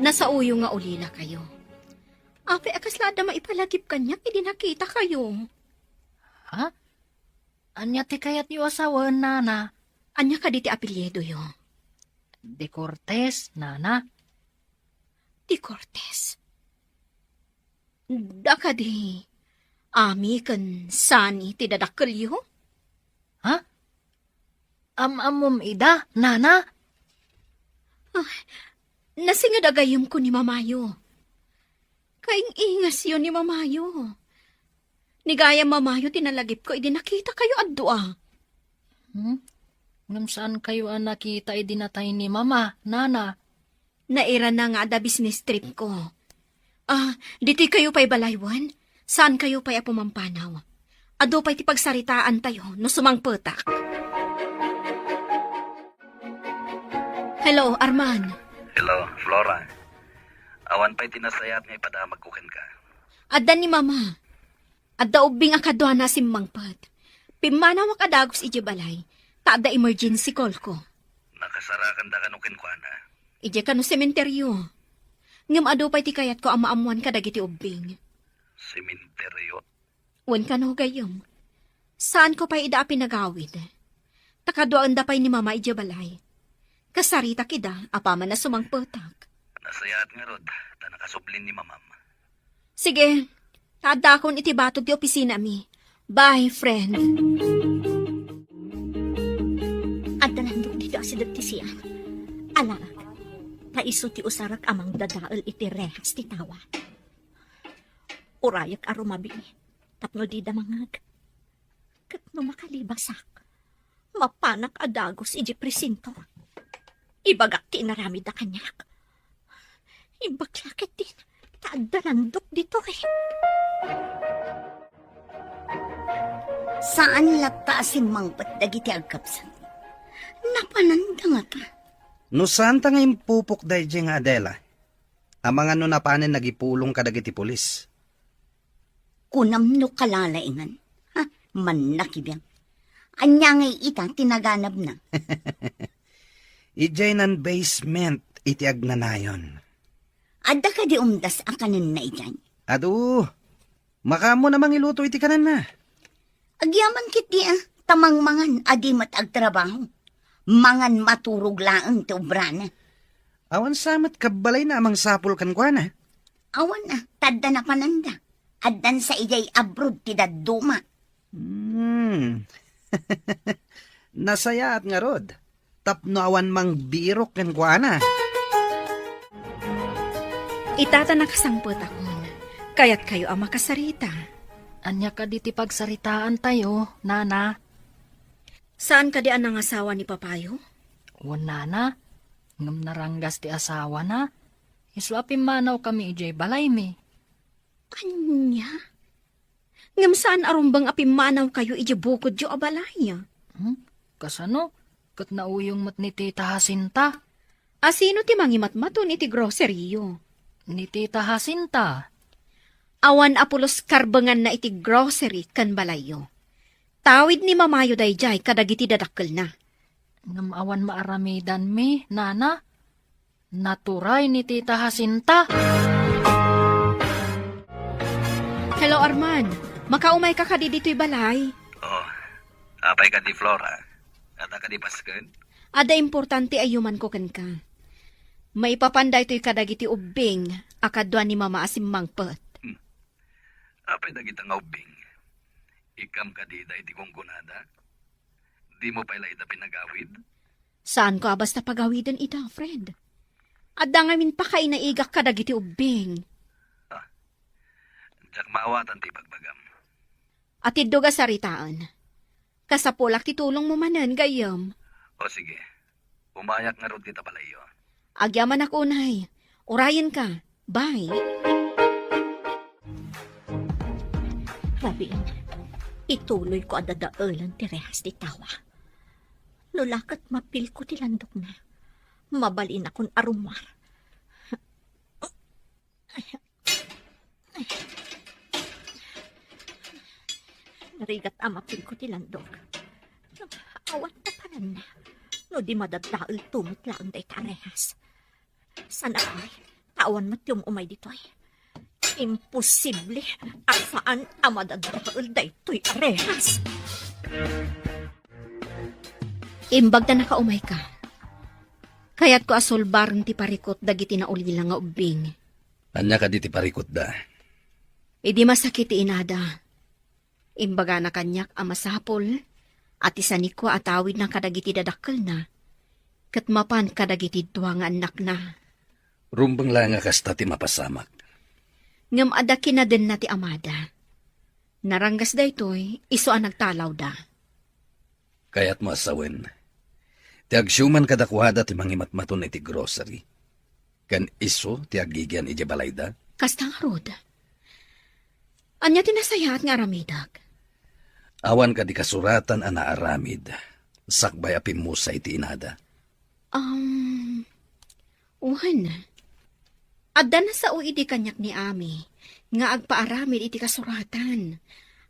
Speaker 7: Nasa uyo nga ulila kayo. Ape akaslada maipalagip kanya, hindi nakita kayo.
Speaker 1: Ha? Anya ti kayat yu asawan, nana.
Speaker 7: Anya ka diti apelyedo yo?
Speaker 1: De Cortez, nana.
Speaker 7: Di Cortez. Daka di. Ami kan sani ti dadakkel yo?
Speaker 1: Ha? Amom ida, nana.
Speaker 7: Nasingad agayom ko ni Mamayo. Kaing ingas yun ni Mamayo. Nigaya Mamayo, tinalagip ko, nakita kayo addoa.
Speaker 1: Ngam saan kayo ang nakita idinatay ni mama, nana?
Speaker 7: Naira na nga da business trip ko. Diti kayo pa'y balaywan? Saan kayo pa'y pumampanaw? Ado pa'y ti pagsaritaan tayo no sumangpetak. Hello, Arman.
Speaker 5: Hello, Flora. Awan pa'y tinasayat nga ipadamag kuken ka.
Speaker 7: Adda ni Mama. Adda ubing akadwa na simmangpat. Pimanaw akadagos ije balay. Taada emergency call ko.
Speaker 5: Nakasarakan da kanukin ko na.
Speaker 7: Ije kano sementeryo. Ngam ado pa'y ti kayat ko ang maamuan kadagiti ubing.
Speaker 5: Sementeryo?
Speaker 7: Wan ka no gayong. Saan ko pa'y ida pinagawid? Takadwaan da pa'y ni Mama ije balay. Kasarita kida, apaman na sumangpetak.
Speaker 5: Nasayat nga rod, ta nakasublin ni mamam.
Speaker 7: Sige, tada akong itibatog di opisina mi. Bye, friend.
Speaker 4: At nalandok dito si Dagti siya. Alag, taiso ti usarak amang dadaal iti rehas ti tawa. Urayak arumabi, tapno di damangag. Kat no makalibasak, mapanak adagos iji presinto. Ibagak ti narami da kanyak. Ibaglakit din, taadalandok dito eh.
Speaker 2: Saan lapta asin mangpat dagiti agkapsan? Napananda nga ta.
Speaker 5: No saan ta nga impupok dayjay nga Adela? Ang mga no napanin nagipulong kadagiti pulis.
Speaker 2: Kunam no kalalaingan. Ha, manakibiyang. Anya nga ita tinaganab na.
Speaker 5: Ijay nan basement iti agnanayon.
Speaker 2: Adda ka di umdas akanin na iyan.
Speaker 5: Adu, makamo namang iluto iti kanan na.
Speaker 2: Agyaman kiti tamang mangan adi matagtrabaho. Mangan maturog laang ti obrana.
Speaker 5: Awan samat kabalay na amang sapol kan kwa na.
Speaker 2: Awan tadda na pananda. Addan sa iyay abroad ti dadduma.
Speaker 5: Nasaya at nga rod. Tapno awan mang birok kan kwa na.
Speaker 7: Itata nakasangpot akon, kaya't kayo ang makasarita.
Speaker 1: Anya ka di ti pagsaritaan tayo, nana.
Speaker 7: Saan ka di ang asawa ni Papayo?
Speaker 1: Wala na. Ngam naranggas ti asawa na. Iswapin manaw kami ijay balay mi.
Speaker 7: Anya? Ngam saan arumbang apimanaw kayo ijabukod yo abalaya?
Speaker 1: Kasano? Kat nauyong mat ni Tita Jacinta.
Speaker 7: Asino ti mangimatmaton iti groceryo?
Speaker 1: Ni Tita Jacinta.
Speaker 7: Awan apulos karbangan na iti grocery kan balayo. Tawid ni mamayo dayjay kadagiti dadakkel na.
Speaker 1: Ngam awan maaramidan mi, nana. Naturay ni Tita Jacinta.
Speaker 7: Hello Arman, makaumay ka kadi dito'y balay.
Speaker 5: Oh, apay ka di Flora. At ka di Pasken.
Speaker 7: Ada importante ayuman ko kan ka. Maipapanday to'y kadagiti ubing, akadwa ni mama asim mangpet.
Speaker 5: Apay na kita nga ubing. Ikam ka di dahi ti kungkunada. Di mo pala ita pinagawid.
Speaker 7: Saan ko basta pagawidan ita, friend? Adda ngamin pa kay naigak kadagiti ubing.
Speaker 5: Diyak maawatan ti pagbagam.
Speaker 7: At iddo saritaan. Kasapulak ti tulong mo manan gayam.
Speaker 5: O sige, umayak nga rod kita pala iyo.
Speaker 7: Agyaman ako unay. Urayan ka. Bye.
Speaker 4: Rabin, ituloy ko adadaalan ti rehas ti tawa. Nulakat mapil ko ti landok na. Mabalin akong arumar. Narigat amapil ko ti landok. Awan na panan na. No di madadaal tumot lang day karehas. Sana ay, tawan matyong umay dito'y. Imposible. Asaan ang madadaal day to'y arehas.
Speaker 7: Imbag na nakaumay ka. Kaya't ko asulbarang ti parikot dagiti na ulila nga ubing.
Speaker 5: Anya ka di ti parikot da.
Speaker 7: Idi masakit ti inada. Imbaga na kanyak ang masapol, at isani ko atawid ng kadagiti dadakkel na, kat mapan kadagiti duwa nga anak na.
Speaker 5: Rumbang lang nga kasta ti mapasamak.
Speaker 7: Ngam adaki na din na ti amada. Naranggas da ito'y, iso ang nagtalaw da.
Speaker 5: Kaya't mo asawen. Ti agsyuman kadakwada ti mangimatmaton iti grocery. Kan iso ti agigyan iti balayda.
Speaker 7: Kastang rod. Anya tinasayat nga aramidag.
Speaker 5: Awan ka di kasuratan ana aramid. Sakbay apim mo sa iti inada.
Speaker 7: Uhan. Adda na sa uidi kanyak ni Ami, nga agpaaramid iti kasuratan.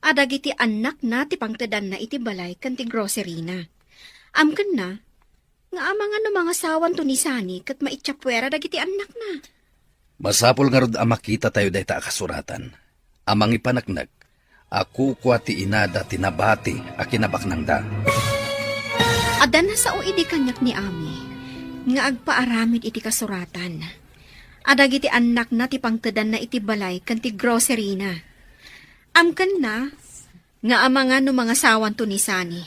Speaker 7: Adag iti anak na ti pangtadan na iti balay kan ti grocery na. Amkan na, nga amang ano mga sawan to ni Sani kat maitsapwera dagiti anak na.
Speaker 5: Masapol nga rod makita tayo dahi ta kasuratan. Amang ipanaknag, ako kwa ti inada tinabati a kinabaknang da.
Speaker 7: Adda na sa uidi kanyak ni Ami, nga agpaaramid iti kasuratan. Adag iti anak na ti pangtadan na iti balay kan ti grocery na. Amkan na, nga amang ano mga sawan to ni Sani,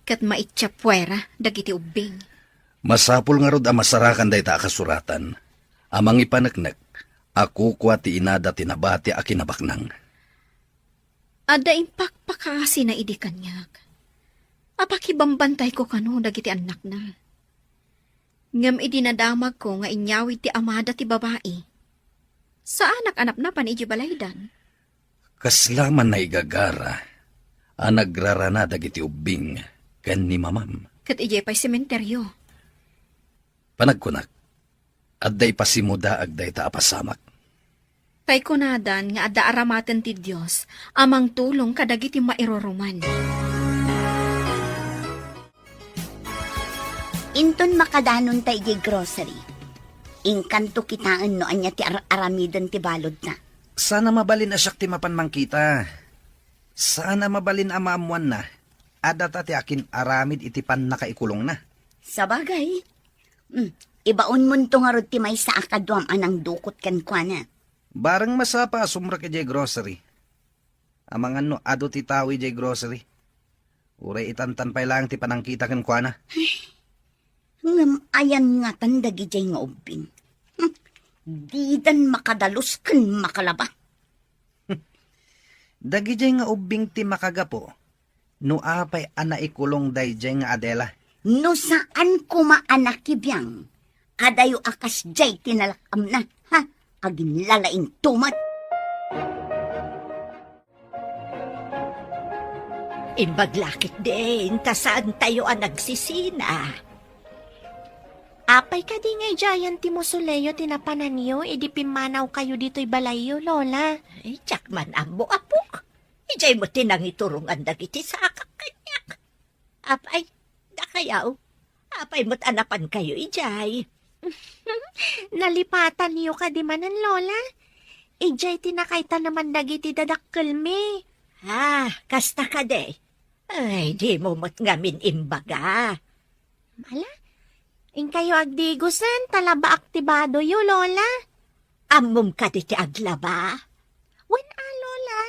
Speaker 7: kat maitsapwera dagiti ubing.
Speaker 5: Masapol nga rod masarakan dahi ta kasuratan. Amang ipanaknag, ako kwa ti inada tinabati a kinabaknang.
Speaker 7: Ada impakpakasi na idi kanyak. Apakibambantay ko kano dagiti anak na. Ngam idinadamag ko nga inyawid ti amada ti babae. Sa anak-anak na pan iji balaydan.
Speaker 5: Kaslaman na igagara, nagrarana dagiti ubing, kan ni mamam.
Speaker 7: Kat iji pa'y sementeryo.
Speaker 5: Panagkunak. Adday pasimuda agday ta apasamak.
Speaker 7: Kay kunadan nga adda aramaten ti Dios, amang tulong kadagiti mairuruman.
Speaker 2: Inton makadanon tayo di grocery. Inkanto kitaan no anya ti aramidon ti balod na.
Speaker 5: Sana mabalin asyak ti mapanmang kita. Sana mabalin amamuan na. Adata ti akin aramid iti pan nakaikulong na.
Speaker 2: Sabagay. Ibaon mo nito nga rod ti may sa akadwam anang dukot kan kwa na.
Speaker 5: Barang masapa sumra ka jay grocery. Amangan no ado ti tawi jay grocery. Uray itantan pa lang ti panangkita kan kwa na.
Speaker 2: Ngam ayan nga tandagi jay nga ubing. Di dan makadalos kan makalaba.
Speaker 5: Dagi jay nga ubing ti makagapo. No apay anaikulong day jay nga Adela.
Speaker 2: No saan kumaanak kibiyang. Adayo akas jay tinalakam na. Ha? Agin lalaing tumat.
Speaker 6: Imbaglakit din, tasaan tayo ang nagsisina.
Speaker 3: Apay ka di ngay giant ti Mosoleo tinapanan niyo, edi pimanaw kayo dito'y balayo, Lola.
Speaker 6: Ay, tsak man ambo apok. Ijay mo tinangiturungan dagiti sa akakanyak. Apay, da kayaw. Apay mo't anapan kayo, ijay.
Speaker 3: Nalipatan niyo ka di manan, Lola. Ijay tinakayta naman dagiti dadakkel me.
Speaker 6: Kasta ka de. Ay, di mo mo't ngamin imbaga.
Speaker 3: Mala, in kayo agdigusan, talaba aktibado yo, Lola.
Speaker 6: Amom ka di ti aglaba.
Speaker 3: Lola.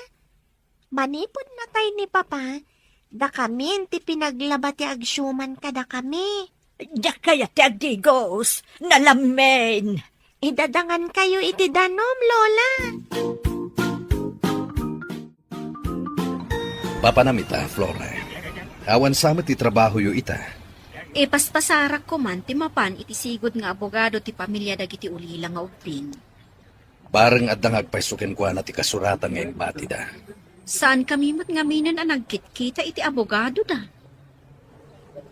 Speaker 3: Manipod na tayo ni Papa. Da kami, ti pinaglaba ti agsyuman ka da kami.
Speaker 6: Da kaya ti agdigos, nalamen.
Speaker 3: Idadangan kayo iti danom, Lola.
Speaker 5: Papanamita, Flora. Awan sama ti trabaho yu ita.
Speaker 7: Paspasarak ko man ti mapan iti sigod nga abogado ti pamilya dagiti ulila nga ubing.
Speaker 5: Bareng adang agpaisuken kwa na ti kasuratan ngayong bati da.
Speaker 7: Saan kami mo't ngaminan ang nagkitkita iti abogado da?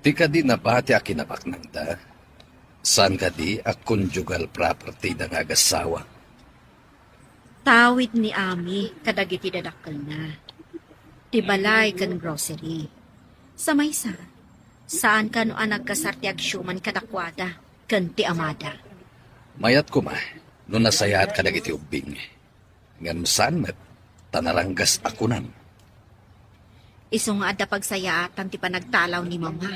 Speaker 5: Ti ka di na bati akinapak nang da. Saan ka di ak conjugal property da nga agasawa.
Speaker 7: Tawid ni Ami kadagiti dadakkel na. Ti balay kan grocery. Sa maysa, saan ka no ang nagkasarti agsyuman kadakwada, kan ti amada.
Speaker 5: Mayat ko ma, no nasayaat ka dagiti ubing. Ngam saan met, tanaranggas akunan.
Speaker 7: Iso nga adda pagsayaatan ti panagtalaw ni Mama.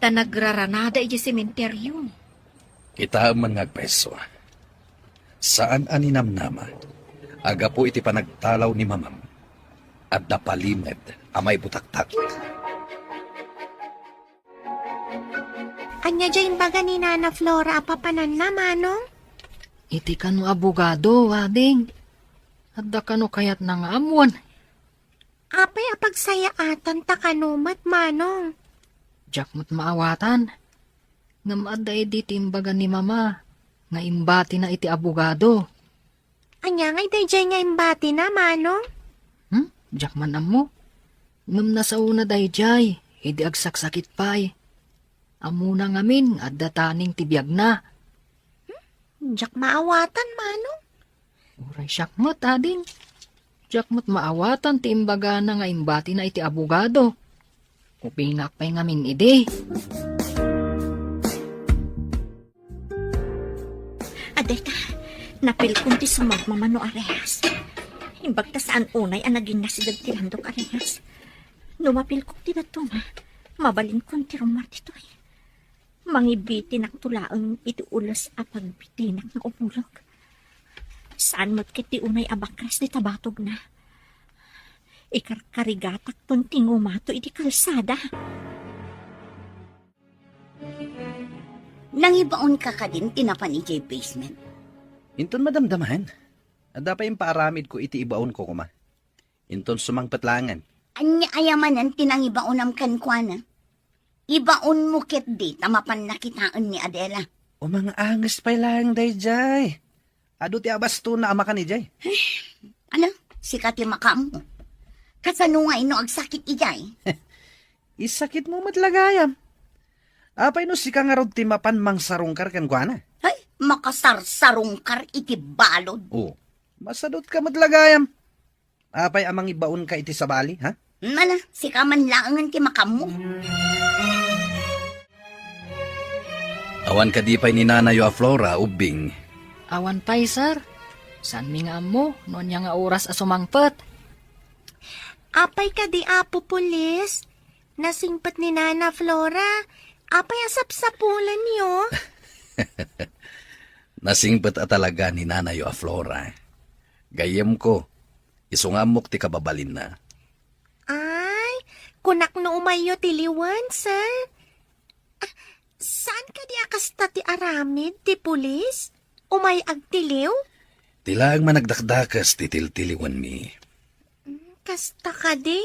Speaker 7: Tanagraranada iti sementeryo.
Speaker 5: Kita man ngagpeso. Saan aninamnama, aga po iti panagtalaw ni mamam. At napalimed amay butaktak.
Speaker 3: Anya dyan baga ni Nana Flora apapanan na, Manong?
Speaker 1: Iti kano abogado, wading. Adda kano kayat nang amuan.
Speaker 3: Apay apagsayaatan ta kanumat, Manong.
Speaker 1: Diyak mo't maawatan. Ngam adda edi timbaga ni mama. Nga imbati na iti abogado.
Speaker 3: Anya ngay dayjay nga imbati na, Manong?
Speaker 1: Diyak man amo. Ngam nasa una dayjay. Edi agsaksakit pa'y. Amuna ngamin adda taning tibiyag na.
Speaker 3: Diyak maawatan, Manong.
Speaker 1: Uray syakmot, ading. Diyak mo't maawatan ti imbaga na nga imbati na iti abogado. Upinak pa'y ngamin ide.
Speaker 6: Adeta, napil kong ti sumagmamano arehas. Imbag ta saan unay ang naging nasidag ti landok arehas. Numapil kong ti natuma, mabalin kong ti rumar dito eh. Mangibiti naktulaang iti ulos a pagbitinak ng upulog. Saan mo't kiti unay abakras di tabatog na. Ikarkarigatak ton tingumato iti kalsada.
Speaker 2: Nangibaon ka ka din tinapan ni J Basement.
Speaker 5: Inton madamdamahan. Adda pa yung paaramid ko iti ibaon ko kuma. Inton sumangpatlangan.
Speaker 2: Anya ayamanan tinangibaonam kan kwa na. Ibaon mo ket di tamapan nakitaan ni Adela.
Speaker 5: O mga angas pa lang dayjay. Ado ti abasto na ama ka ni Jay.
Speaker 2: Ano? Sikat yung makam mo. Kasano nga ino agsakit ijay?
Speaker 5: Isakit mo matlagayam. Apay no si ka nga rod ti mapan mang sarungkar kan kuana.
Speaker 2: Ay, makasarsarungkar iti balod.
Speaker 5: Oh, masadot ka madlagayam. Apay amang ibaon ka iti sabali, ha?
Speaker 2: Nala, si kaman laangan ti makamu.
Speaker 5: Awan ka di pa'y ni Nanayo a Flora, ubing.
Speaker 1: Awan pay, sir. San mi nga mo, noon niya nga oras a sumangpet.
Speaker 3: Apay ka di apo pulis. Nasingpat ni Nana Flora. Apay asap-sapulan niyo.
Speaker 5: Nasingpet a talaga ni Nanayo a Flora. Gayem ko, isungamok ti kababalin na.
Speaker 3: Ay, kunak no umayo tiliwan, sir. Ah, saan ka di akasta ti aramid, ti pulis? Umay agtiliw?
Speaker 5: Tilaang managdakdakas ti tiltiliwan mi.
Speaker 3: Kasta ka di?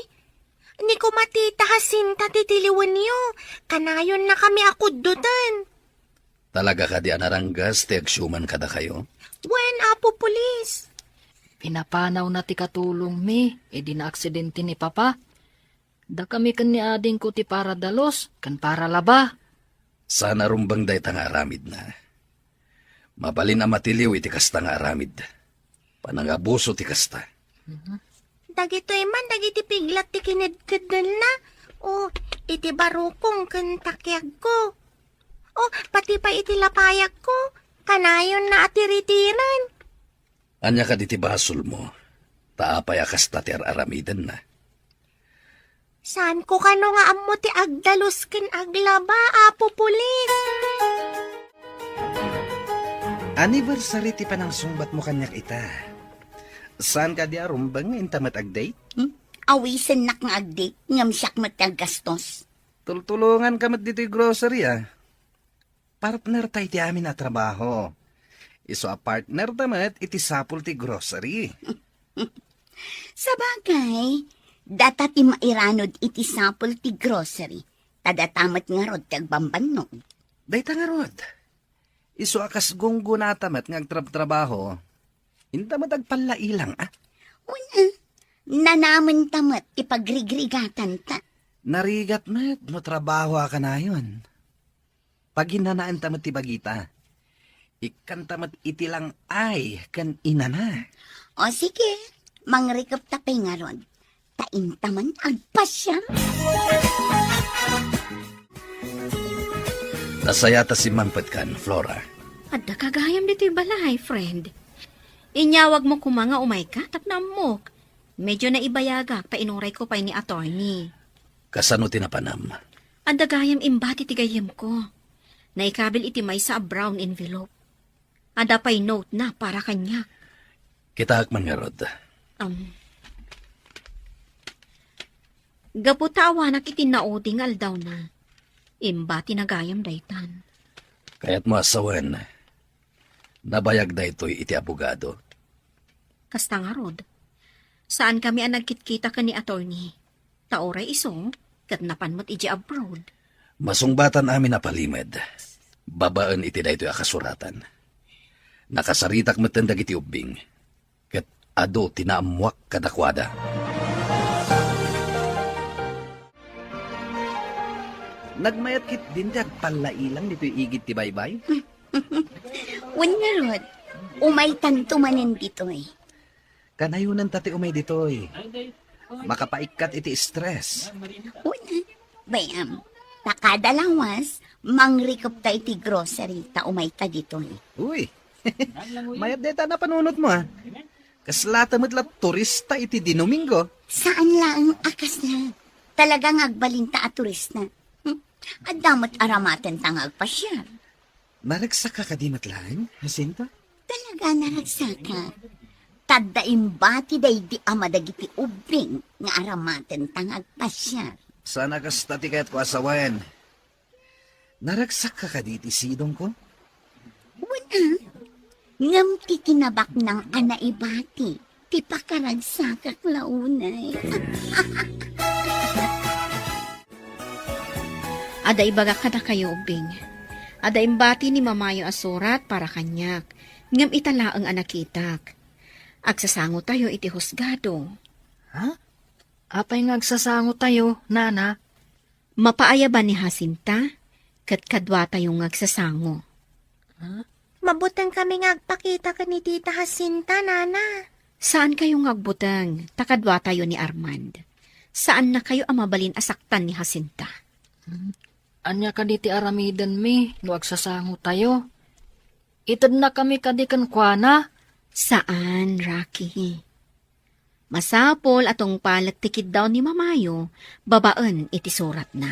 Speaker 3: Ni ko matita hasinta ti tiliwan niyo. Kanayon na kami akuddutan.
Speaker 5: Talaga ka di anaranggas ti agsyuman kada kayo?
Speaker 3: Wen, apo pulis.
Speaker 1: Pinapanaw na ti katulong mi, di na aksidente ni Papa. Da kami kan ni ading ko ti para dalos, kan para laba.
Speaker 5: Sana rumbang day nga aramid na. Mabalin ang matiliw iti kasta nga aramid. Panangabuso ti kasta.
Speaker 3: Dagitoy man, dagiti piglat ti kinedkedel na. O, iti barukong kan takyag ko. O, pati pa iti lapayag ko. Kanayon na atiritiran.
Speaker 5: Anya ka diti basol mo. Taapay akasta ti aramidan na.
Speaker 3: Saan ko kano nga ammo ti agdalos ken aglaba, apo pulis?
Speaker 5: Anniversary ti panang sumbat mo kanyak ita. Saan ka di arumbang intamat agdate?
Speaker 2: Awisan nak nga agdate, ngam siyak mataggastos.
Speaker 5: Tultulungan ka mat dito yung grocery Partner tayo ti amin na trabaho. Iso a partner tamat iti sapul ti grocery.
Speaker 2: Sa bagay, data ti mairanod iti sapol ti grocery. Tadatamat nga rod tagbambanog.
Speaker 5: Dayta nga rod. Iso akas gunggo na tamat nga trabaho. Intamat agpalailang
Speaker 2: Una, nanaman tamat ipagrigrigatan ta.
Speaker 5: Narigat met no trabaho ka na yun. Pag hinanaan tamat ti bagita. Ikan tamat iti lang ay kan inana.
Speaker 2: O sige, mangrikop tapay nga rod. Taintaman agpasya.
Speaker 5: Nasaya ta si Mampet kan, Flora.
Speaker 7: Adda kagayam dito'y balay, friend. Inyawag mo kumanga umay ka, tapnam mo. Medyo naibayagak, painuray ko pa ni attorney.
Speaker 5: Kasano tinapanam?
Speaker 7: Adda gayam imbati tigayam ko. Naikabil iti may sa brown envelope. Ada pa'y note na para kanya.
Speaker 5: Kita man nga rod.
Speaker 7: Gaputawanak iti nauding aldaw na. Imbati na gayam daytan.
Speaker 5: Kaya't mo asawan. Nabayag da ito'y iti abogado.
Speaker 7: Kasta nga rod. Saan kami ang nagkitkita ka ni attorney? Taoray iso, kat napanmat iji abroad.
Speaker 5: Masungbatan amin na palimed. Babaan iti da ito'y akasuratan. Nakasaritak matendag iti ubing. Kat ado tinaamuak kadakwada. Nagmayat kit din di agpalailang dito'y igit ti baybay.
Speaker 2: Unya rod, umay tanto manin ditoy.
Speaker 5: Kanayunan tati umay dito'y. Makapaikat iti stress.
Speaker 2: Una, bayam, takadalawas, mangrikop ta iti grocery, ta umay ta ditoy.
Speaker 5: Uy, mayat deta na panunot mo Kaslata mo't turista iti Domingo.
Speaker 2: Saan lang akas na? Talagang agbalinta at turista. At damot aramaten tangag pa siya.
Speaker 5: Naragsak ka kadimat lang, Jacinta?
Speaker 2: Talaga naragsaka. Tadaimbati day di amadagiti ubing nga aramaten tangag pa siya.
Speaker 5: Sana kas tati kaya't ko asawan. Naragsak ka kaditi sidong ko?
Speaker 2: Wala. Ngam ti kinabak ng anaibati. Ti pakaragsakak launay.
Speaker 7: Ada ibaga ka na kayo, ubing. Ada imbati ni mamayo asurat para kanyak. Ngam itala ang anakitak. Agsasango tayo iti husgado.
Speaker 1: Ha? Apay nga agsasango tayo, nana?
Speaker 7: Mapaaya ba ni Jacinta? kat kadwa tayo ngagsasango.
Speaker 3: Mabutang kami nga agpakita ka ni Tita Jacinta, Nana.
Speaker 7: Saan kayo ngagbutang? Takadwa tayo ni Armand. Saan na kayo amabalin asaktan ni Jacinta?
Speaker 1: Anya ka di ti aramidan mi, no agsasango tayo. Itad na kami kadikan kwa na.
Speaker 7: Saan, Rocky? Masapol atong palagtikid daw ni Mamayo, babaan iti surat na.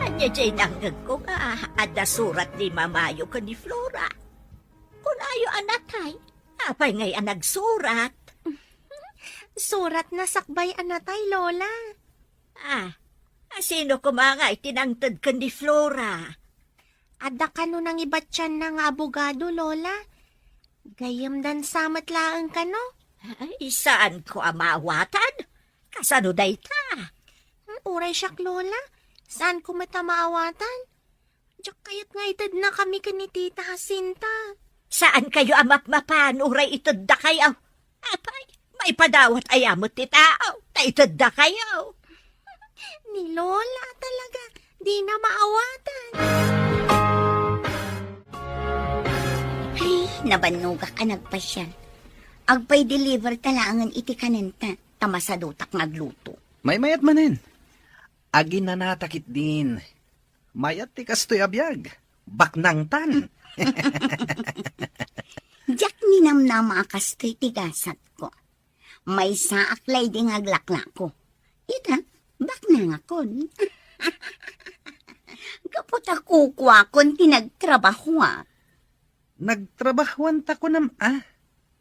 Speaker 4: Anya jay nanggag ko nga, ada surat ni Mamayo ka ni Flora. Kung ayo anatay, apay ngay nagsurat.
Speaker 3: Surat na sakbay anatay, Lola.
Speaker 4: Sino kumanga itinangtad ka ni Flora?
Speaker 3: Ada ka nun ang ibatyan na nga abogado, Lola. Gayam dan samat laang ka, no?
Speaker 4: Ay, saan ko amawatan? Kasano day ta?
Speaker 3: Uray siyak, Lola. Saan ko matamaawatan? Diyak kayat nga itad na kami ka ni Tita Jacinta.
Speaker 4: Saan kayo amap-mapan? Uray itod da kayo. Apay, may padawat ayamot ti tao. Taitod da kayo.
Speaker 3: Ni Lola talaga, di na maawatan.
Speaker 2: Ay, nabanuga ka nagpasyal. Agpay deliver talangan iti kanenta, tamasadutak nagluto.
Speaker 5: May mayat manin. Agi na natakit din. Mayat ti kastoy abiyag. Baknang tan.
Speaker 2: Diyak ninamnama akastoy tigasat ko. May saaklay di ngaglakla ko. Ita, baknang akon. Kapot ako kwa kon tinagtrabaho
Speaker 5: Nagtrabahuan ta ko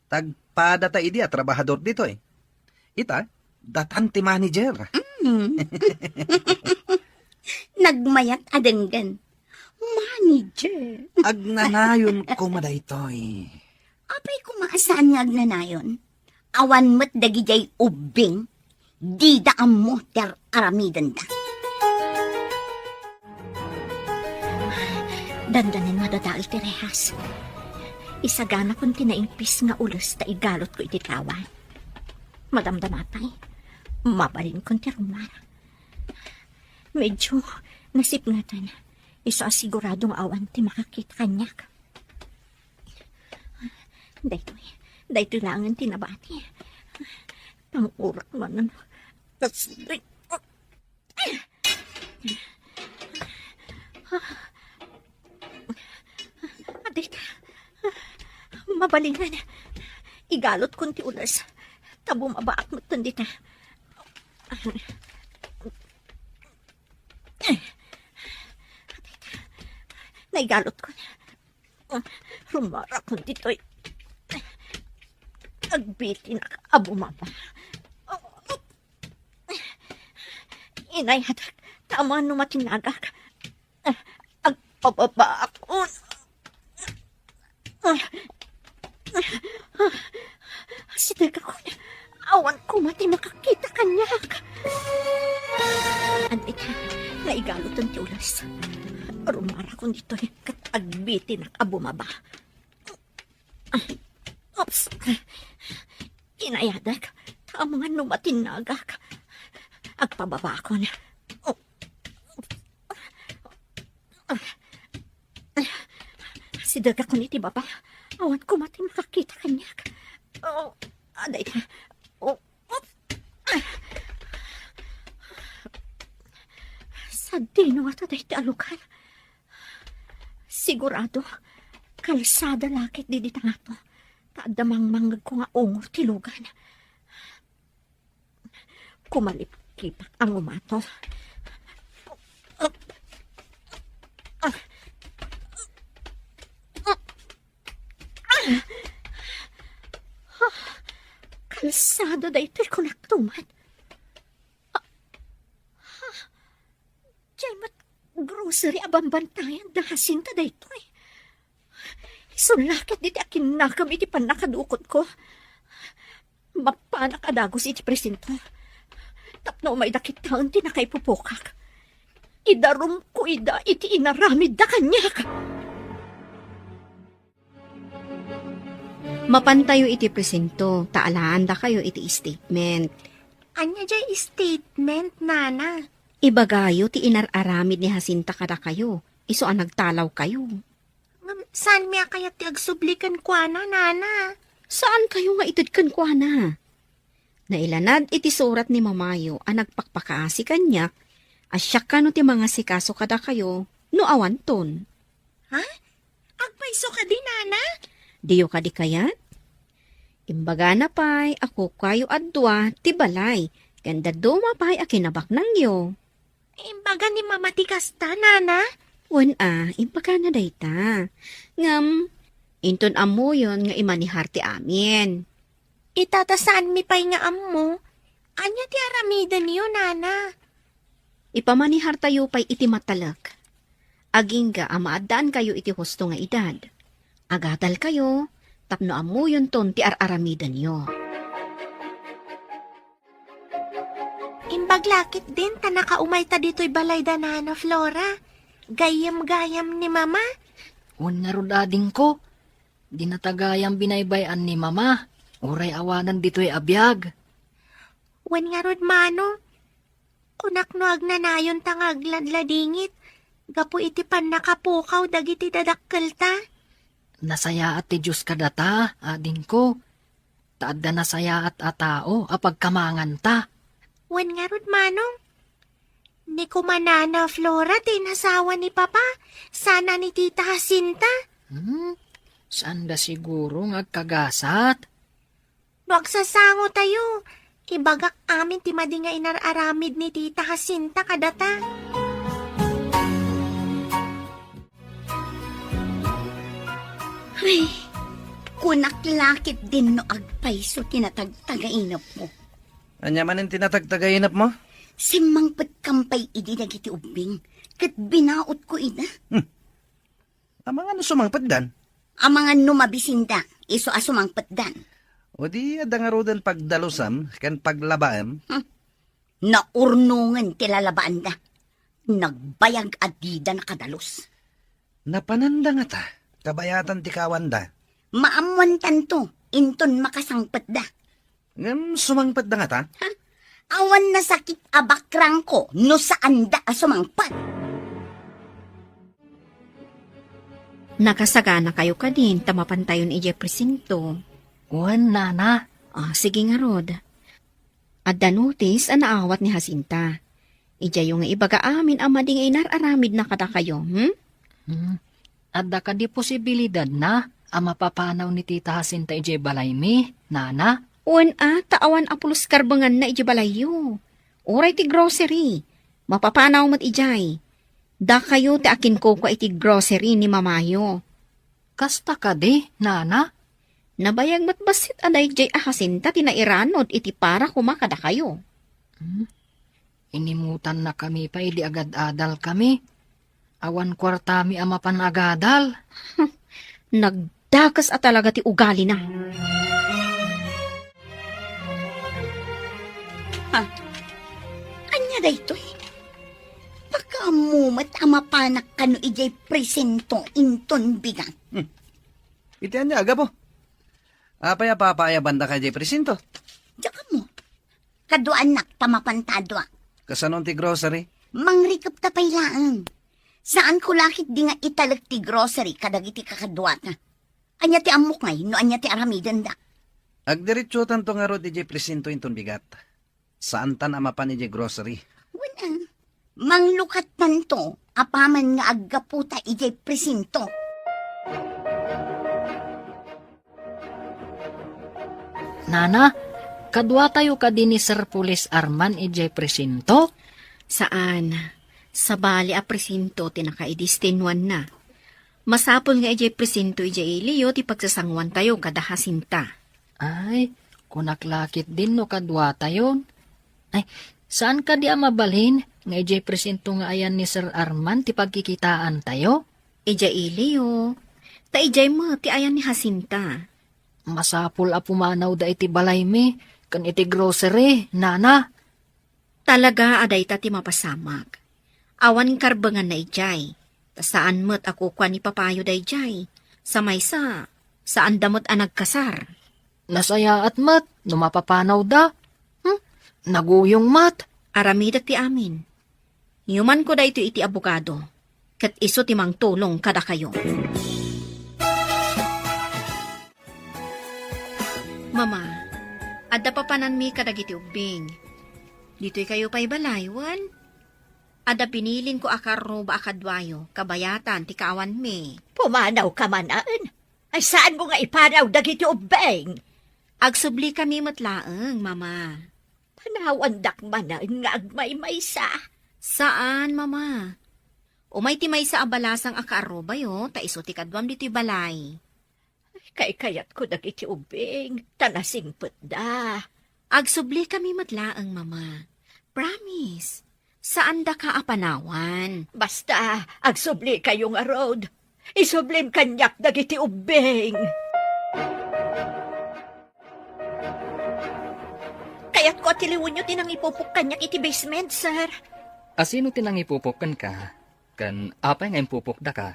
Speaker 5: Tagpada ta idi a trabahador dito eh. Ita, datanti manager.
Speaker 2: Nagmayat adenggan. Manager.
Speaker 5: Agnanayon ko madaytoy.
Speaker 2: Apay kumaasaan nga agnanayon? Awan mo't dagijay ubing. Di daam mo ter aramidan da.
Speaker 6: Dandanin madadaal ti Rehas. Isagana kong tinaimpis nga ulos ta igalot ko iti tawan. Madamdamatay, mabalin kong ti rumar. Medyo nasipngatan, iso asiguradong awan ti makakita kanyak. Daytoy langan tinabati. Pangurak man ang kasri. Adita, mabalingan. Igalot kong ti ulas. Tabumabaak mo tandita. Naigalot ko na. Rumara kong dito'y. Agbitin ka abumaba. Inay hatak. Tama numatinagak. Agpababa ako. Sidag ako na. Awan ko mati makakita kanyak. Andit, naigalot ang tiulas. Rumara kong dito'y katagbitin at abumaba. Ops! Inayadag, tama nga numatinagak. Agpababa ko na. Sidag ako niti baba. Awan ko mati makakita kanyak. Aday na. Sa dino at aday ti alukan. Sigurado, kalsada lakit di dita nga to. Kaadamang manggag ko nga ungol tilugan. Kumalip-kipak ang umato. Kalsada da ito'y kunaktuman. Diyan grocery abambantayan dahasin ta da ito'y. Sulakit diti akin nakam iti panakadukot ko. Mapanak adagos iti presinto. Tapno may dakit taon ti nakaipupukak. Idarum ko ida iti inaramid da kanyak.
Speaker 7: Mapantayo iti presinto, taalaan da kayo iti statement.
Speaker 3: Anya jay statement, Nana.
Speaker 7: Ibagayo ti inararamid ni Jacinta kada kayo. Iso ang nagtalaw kayo.
Speaker 3: Saan miya kaya ti agsublikan ko nana?
Speaker 7: Saan kayo nga itudkan ko na? Nailanad iti surat ni Mamayo ang nagpakpakaasi kanyak, asyak ka no ti mga sikaso kada kayo, no awanton.
Speaker 3: Agpaiso ka di, nana?
Speaker 7: Diyo ka di kayat? Imbaga na pa'y ako kayo adwa ti balay, kanda dumapay akinabak nang yo.
Speaker 3: Imbaga ni mama ti kasta, nana?
Speaker 7: Wan imbaga na dayta. Ngam, inton amo yon nga imanihar ti amin.
Speaker 3: Itatasaan mi pa'y nga ammo. Anya ti aramidan niyo, nana?
Speaker 7: Ipamanihar tayo pa'y iti matalak. Aging ga amaadaan kayo iti husto nga edad. Agadal kayo, tapno amo yon ton ti araramidan yo.
Speaker 3: Imbaglakit din ta nakaumay ta dito'y balay da, nana Flora. Gayam-gayam ni mama.
Speaker 1: Wan nga rodading ko. Di natagayang binaybayan ni mama. Uray awanan dito'y abiyag.
Speaker 3: Wan nga rod mano. Kunak no agnanayon ta nga agladladingit. Gapu iti pan nakapukaw dagiti dadakkel ta.
Speaker 1: Nasaya at ti Diyos kadata, ading ko. Taadda nasaya at atao, apagkamangan ta.
Speaker 3: Wan nga rod manong. Ni kumanana Flora, tinasawa ni Papa. Sana ni Tita Jacinta.
Speaker 1: Saan da siguro ngagkagasat?
Speaker 3: Magsasango tayo. Ibagak amin ti madi nga inararamid ni Tita Jacinta kadata.
Speaker 2: Ay, kunak lakit din no agpaiso tinatagtagainap mo.
Speaker 5: Anya man ang tinatagtagainap mo?
Speaker 2: Simangpet kampay idi dagiti ubing, kat binaot ko ida.
Speaker 5: Amang ano sumangpatdan?
Speaker 2: Ang mga numabisinda, iso asumangpetdan.
Speaker 5: O di adangarodan pagdalusam, kan paglabaan.
Speaker 2: Naurnungan tilalabaan da. Nagbayag adida na kadalos.
Speaker 5: Napananda nga ta, kabayatan ti kawanda.
Speaker 2: Maamuan tanto, inton makasangpet da.
Speaker 5: Ngam sumangpat da nga ta?
Speaker 2: Awan na sakit abakrang ko, no saan da asumangpat.
Speaker 7: Nakasagana kayo kadin, tamapantayon ije presinto.
Speaker 1: Wan, nana.
Speaker 7: Sige nga rod. Adda notice ang naawat ni Jacinta. Ija yung ibaga amin ang mading inararamid na kada kayo,
Speaker 1: Adda ka di posibilidad na, ang mapapanaw ni Tita Jacinta ije balay mi, nana.
Speaker 7: Uwan taawan apulos karbangan na ije balayo. Oray ti grocery. Mapapanaw mat ijay. Da kayo ti akin ko iti grocery ni Mamayo.
Speaker 1: Kasta ka di, nana.
Speaker 7: Nabayag mat basit aday jay Jacinta tinairanod iti para kumakada kayo.
Speaker 1: Inimutan na kami pa, ili agad-adal kami. Awan kwartami ama panagadal.
Speaker 7: Nagdakas at talaga ti ugali na.
Speaker 2: Anya da ito eh. Pagkamumat ang mapanak kano ijay presento inton bigan.
Speaker 5: Iti anya aga po. Apaya papaya banda ka jay presinto.
Speaker 2: Diyan mo. Kaduan nak tamapantadwa.
Speaker 5: Kasanon ti grocery.
Speaker 2: Mangrikap ta pailaan. Saan ko lakit di nga italag ti grocery kadagiti kakadwata. Anya ti amok ngay, no anya ti aramidan da.
Speaker 5: Agdiretso tanto nga ro di jay presinto inton bigat. Saan tan amapan ni jay grocery?
Speaker 2: Wala. Manglukat tanto, apaman nga aggaputa ijay presinto.
Speaker 1: Nana, kadwa tayo ka din ni Sir Police Arman ije presinto?
Speaker 7: Saan? Sa bali a presinto tinakaidistinwan na. Masapol nga ije presinto ije iliyo ti pagsasangwan tayo kada Jacinta.
Speaker 1: Ay, kunaklakit din no kadwa tayon. Ay, saan ka di mabalhin? Nga ije presinto nga ayan ni Sir Arman ti pagkikitaan tayo?
Speaker 7: Ije iliyo. Ta ije mo ti ayan ni Jacinta.
Speaker 1: Masapul a pumanaw da iti balay mi, kan iti grocery, nana.
Speaker 7: Talaga aday ta ti mapasamak. Awan karbangan na ijay. Ta saan mo't ako kwa ni papayo da ijay. Sa maysa, saan damot ang nagkasar.
Speaker 1: Nasaya at mat, numapapanaw da. Naguyong mat.
Speaker 7: Aramidak ti amin. Yuman ko da ito iti abogado. Kat iso timang tulong kada kayo. Mama, adda pa panan mi kadagiti ubing. Dito'y kayo pa'y balaywan. Ada pinilin ko akarno ba akadwayo, kabayatan, ti kaawan mi.
Speaker 4: Pumanaw ka manaan. Ay saan mo nga ipanaw dagiti ubeng?
Speaker 7: Agsubli kami matlaeng, mama.
Speaker 4: Panawandak manaan nga agmay-maysa.
Speaker 7: Saan, mama? Umay ti may sa abalasang akaaro bayo, ta iso ti kadwam dito'y balay.
Speaker 4: Kay kayat ko dagiti ubeng. Tanasingpet da.
Speaker 7: Agsubli kami matlaeng, mama. Promise. Saan da ka apanawan?
Speaker 4: Basta, agsubli kayo nga road. Isublim kanyak dagiti ubeng. Kaya't ko tiliwan nyo tinang ipupuk kanyak iti basement, sir.
Speaker 9: Asino tinang ipupukan ka? Kan apay nga impupuk da ka?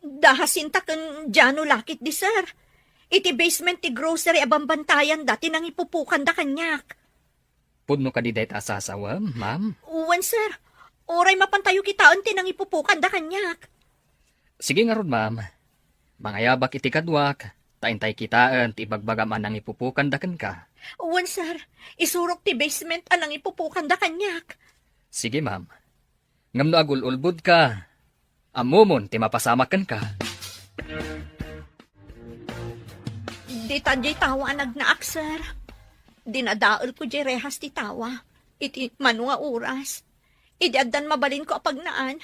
Speaker 4: Dahasinta kan Jano lakit di, sir. Iti basement ti grocery abambantayan dati nang ipupukan da kanyak.
Speaker 9: Pudno ka di dayta asasawa, ma'am?
Speaker 4: Uwan, sir. Oray mapantayo kitaan tinang ipupukan da kanyak.
Speaker 9: Sige nga ron, ma'am. Mga yabak iti kadwak, taintay kitaan ti bagbagaman nang ipupukan da kan ka.
Speaker 4: Uwan, sir. Isurok ti basement anang ipupukan da kanyak.
Speaker 9: Sige, ma'am. Ngamno agul-ulbud ka. Amumon ti mapasamakan ka.
Speaker 4: Di tadjay tawa nagnaak, sir. Dinadaol ko di rehas ti tawa. Iti manu nga oras. Idiaddan mabalin ko apagnaan.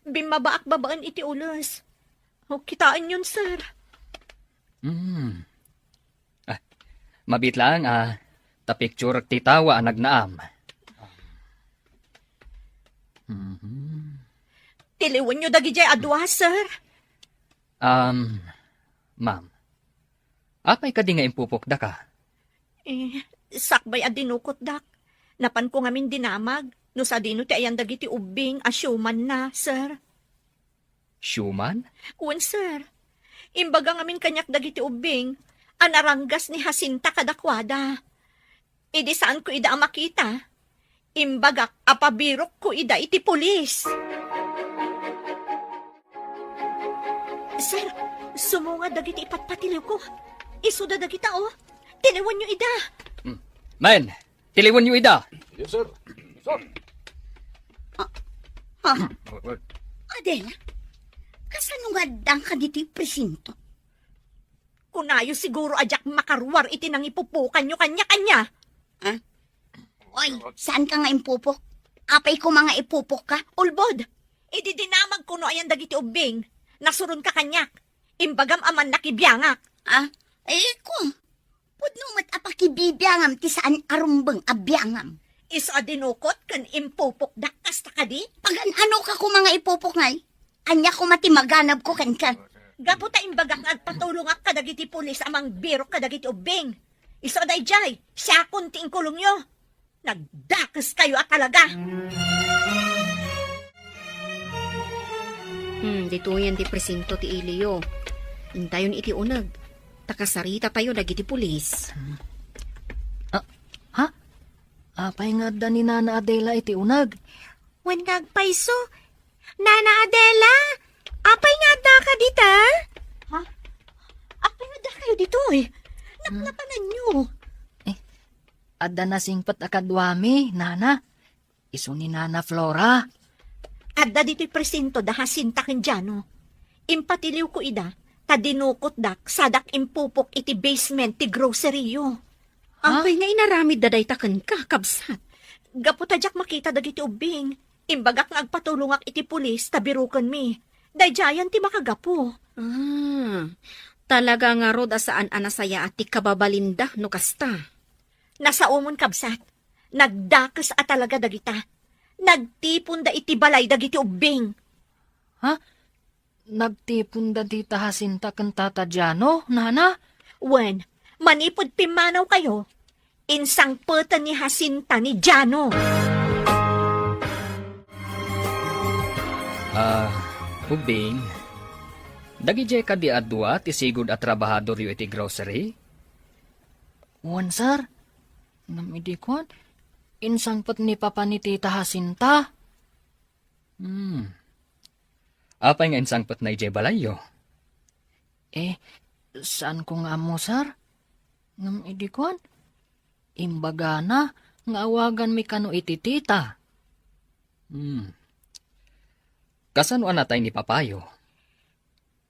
Speaker 4: Bimabaak babaan iti ulos. O, kitaan yun, sir.
Speaker 9: Mabit lang, ta picture ti tawa ang nagnaam.
Speaker 4: Tiliwan nyo dagijay adwa, sir.
Speaker 9: Ma'am. Apay ka di nga impupok da ka?
Speaker 4: Sakbay adinukot dak. Napan ko ngamin dinamag. No sa dino ti ayan dagiti ubing asyuman na, sir.
Speaker 9: Shuman?
Speaker 4: Uwan, sir. Imbaga ngamin kanyak dagiti ubing. Anaranggas ni Jacinta kadakwada. Idi saan ko ida makita? Imbaga apabirok ko ida iti pulis. Sir, sumunga dagiti ipatpatiliw ko. Isuda dagita, oh. Tiliwan nyo ida.
Speaker 9: Man, tiliwan niyo ida.
Speaker 2: Adela, kasano nga dang ka dito presinto?
Speaker 4: Kunayo siguro ajak makaruwar iti nang ipupukan nyo kanya-kanya.
Speaker 2: Oy, saan ka nga impupok? Apay ko mga ipupok ka?
Speaker 4: Ulbod, ididinamag kuno ayan dagiti ubing. Nasurun ka kanyak. Imbagam aman nakibiyangak.
Speaker 2: Ko. Pudno mat apakibibiyangam ti saan arumbeng abiyangam.
Speaker 4: Iso adinukot kan impupok dakkas ta kadi.
Speaker 2: Pagan ano ka ko mga ipupok ngay? Anya ko matimaganab ko kan.
Speaker 4: Gaputa imbagak agpatulungak kadagiti pulis amang birok kadagiti ubing. Iso dayjay, siya kunting kulong nyo. Nagdakas kayo at talaga.
Speaker 7: Dito yan ti presinto ti Ilio. Intayon iti unag. Takasarita tayo dagiti pulis.
Speaker 1: Apay nga da ni Nana Adela iti unag.
Speaker 3: Wen nagpaiso. Nana Adela, apay nga da ka dita?
Speaker 4: Apay nga da kayo dito eh. Naklapanan nyo.
Speaker 1: Adda na singpat akadwami, Nana. Iso ni Nana Flora.
Speaker 4: Adda dito'y presinto da Jacinta Kenjano. Impatiliw ko ida, tadinukot dak, sadak impupok iti basement ti grocery yo.
Speaker 7: Apay nga inaramid daday taken ka, kabsat.
Speaker 4: Gaputadyak makita dagiti ubing. Imbagak nga agpatulungak iti pulis, tabirukan mi. Dayjayan ti makagapo.
Speaker 7: Talaga nga rod asaan anasaya at ti kababalinda no kasta.
Speaker 4: Nasa umon kabsat. Nagdakas at talaga dagita. Nagtipon da iti balay dagiti ubing.
Speaker 1: Nagtipon da di Jacinta ken Tata Jano, Nana?
Speaker 4: Wen, manipod pimanaw kayo. Insang puta ni Jacinta ni Jano.
Speaker 9: Ubing. Dagijay ka di adwa ti sigud at trabahador yu iti grocery?
Speaker 1: Uwan, sir. Namidikon, insang pat ni Papa ni Tita Jacinta.
Speaker 9: Apay nga insangpat na ijay balayo.
Speaker 1: Saan ko nga mo, sir? Ngam idikon? Imbaga na, nga awagan mi kano iti tita.
Speaker 9: Kasano anatay ni Papayo?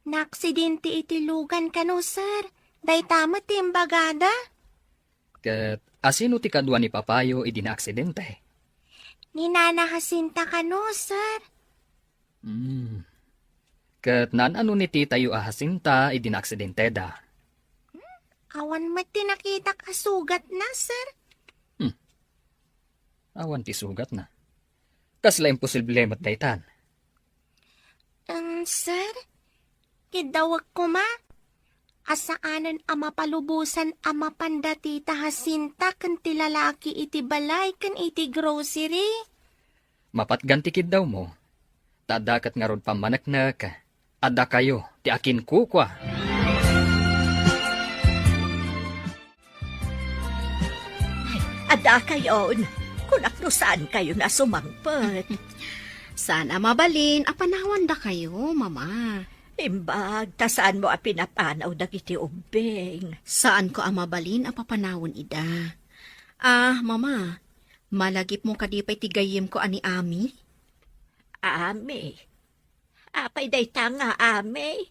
Speaker 3: Naaksidente iti lugan ka no, sir. Day tama ti imbagada.
Speaker 9: Kat asino ti kadwa ni Papayo idi na aksidente?
Speaker 3: Ni Nana Jacinta ka no, sir.
Speaker 9: Kat nan ni tita yu ahasinta idi na aksidente da.
Speaker 3: Awan mati nakita ka sugat na, sir.
Speaker 9: Awan ti sugat na. Kasla imposible mat daytan.
Speaker 3: Sir? Kidawag ko ma? Asaanan ama palubusan ama pandati Jacinta kan ti lalaki iti balay kan iti grocery.
Speaker 9: Mapatganti kid daw mo. Tadakat nga rod pamanaknak. Ada kayo ti akin kukwa.
Speaker 4: Ada kayon. Kung akno saan kayo na sumangpet.
Speaker 7: Sana mabalin, apanawan da kayo, mama.
Speaker 4: Imbag, tasaan mo a pinapanaw dagiti ubing.
Speaker 7: Saan ko amabalin apapanawon ida? Mama, malagip mo kadipay tigayim ko ani Ami?
Speaker 4: Ame. Apay day tanga, ame.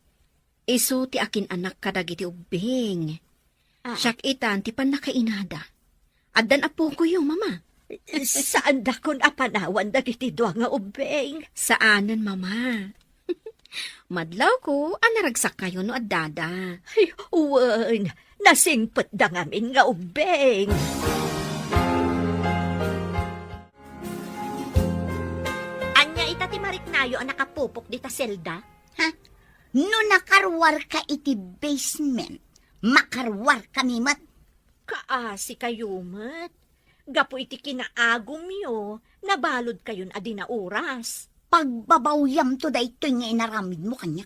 Speaker 7: Isu ti akin anak kadagiti ubing. Siyak itan ti pan nakainada. Addan apo ko yung mama.
Speaker 4: Saan da kon apanawan dagiti dua nga ubing?
Speaker 7: Saanan, mama? Madlaw ko, anaragsak kayo no addada.
Speaker 4: Ay, uwan. Nasingpet da ngamin nga ubing. Anya ita ti mariknayo ang nakapupok di ta selda?
Speaker 2: No nakarwar ka iti basement, makarwar kami mat.
Speaker 4: Kaasi kayo, mat. Gapo iti kinaagom yo, nabalod kayon adi na oras.
Speaker 2: Pagbabawyam to daytoy nga inaramid mo kanyak.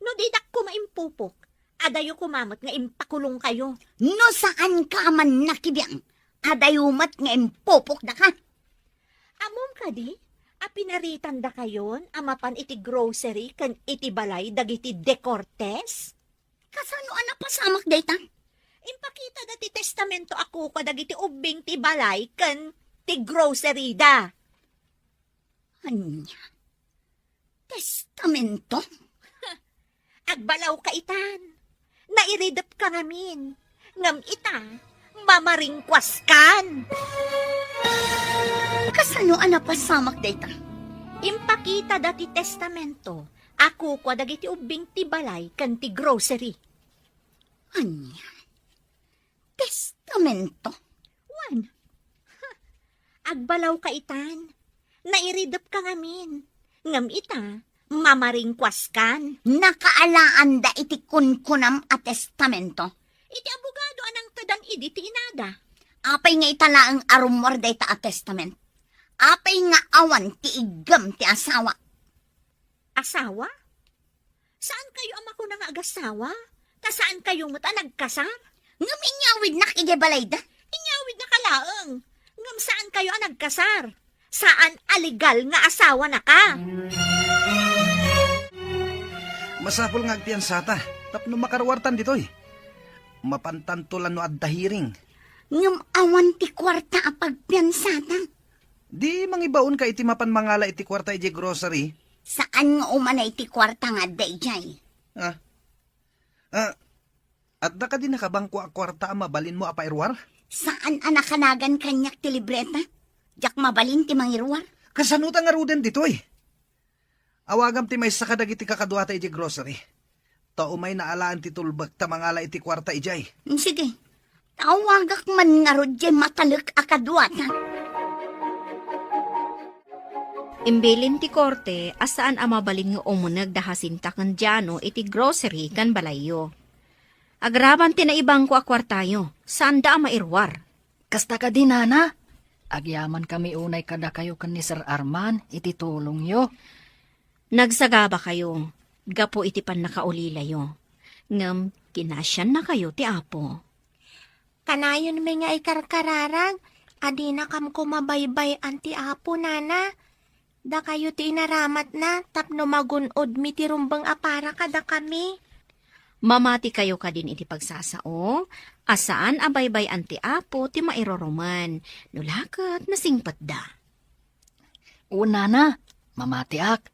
Speaker 4: No didak ko maimpupok, adayo kumamot nga impakulong kayo.
Speaker 2: No saan ka man nakibiyang, adayumat nga impupok da ka.
Speaker 4: Amom ka di, apinaritan da kayon, amapan iti grocery kan iti balay dagiti De Cortez?
Speaker 2: Kasano anak pasamak dayta?
Speaker 4: Impakita dati testamento ako kadagiti ubing ti balay kan ti grocery da.
Speaker 2: Anya? Testamento?
Speaker 4: Agbalaw ka itan. Nairidap ka ngamin. Ngam ita, mamaringkwas kan.
Speaker 2: Kasano anak pasamak dayta?
Speaker 4: Impakita dati testamento. Ako kwa dagiti ubing ti balay kan ti grocery.
Speaker 2: Anya? Testamento?
Speaker 4: Wan. Agbalaw ka itan. Nairidap ka ngamin. Ngam ita, mamaringkwas kan.
Speaker 2: Nakaalaan da iti kunkunam a testamento?
Speaker 4: Iti abogado anang tadan idi ti inada.
Speaker 2: Apay nga itala ang arumor dayta a testament. Apay nga awan ti igam ti asawa.
Speaker 4: Asawa? Saan kayo ama ko nga agasawa? Kasaan kayo mo ta nagkasar?
Speaker 2: Ngam inyawid na kigibalay da?
Speaker 4: Inyawid na kalaang. Ngam saan kayo ang nagkasar? Saan aligal nga asawa na ka?
Speaker 5: Masapol nga agpiansata. Tapno makarwartan ditoy. Mapantantulan no adda hiring.
Speaker 2: Ngam awan ti kwarta a pagpiansata.
Speaker 5: Di mangibaon ka iti mapan mangala iti kwarta iti grocery.
Speaker 2: Saan nga umanay ti kwarta nga dayjay?
Speaker 5: Adda ka din nakabangko a kwarta mabalin mo apairwar?
Speaker 2: Saan anakanagan kanyak ti libreta? Jak mabalin ti mangirwar?
Speaker 5: Kasanuta nga ruden ditoy. Awagam ti may sakadagiti kakadwata iti grocery. Tao may naalaan ti tulbag ta mangala iti kwarta ijay.
Speaker 2: Sige, tawagak man nga rodye matalek akadwata.
Speaker 7: Imbilin ti korte, asaan amabalin nga umunag da Jacinta kan Diano iti grocery kan balayo. Agraban ti naibang ko akwartayo, saan da mairwar?
Speaker 1: Kasta ka din, Nana. Agyaman kami unay kada kayo kan ni Sir Arman, iti tulong yo.
Speaker 7: Nagsagaba kayo, gapo iti pan nakaulila yo. Ngam, kinasyan na kayo ti apo.
Speaker 3: Kanayon may nga ikarkararag, adi na kam kumabaybay anti apo, Nana. Da kayo ti inaramat na, tapno magunod mi ti rumbang apara kada kami.
Speaker 7: Mamati kayo ka din iti pagsasao, asaan abaybay anti apo ti mairoroman, nulakat na singpat da.
Speaker 1: Una na, mamatiak.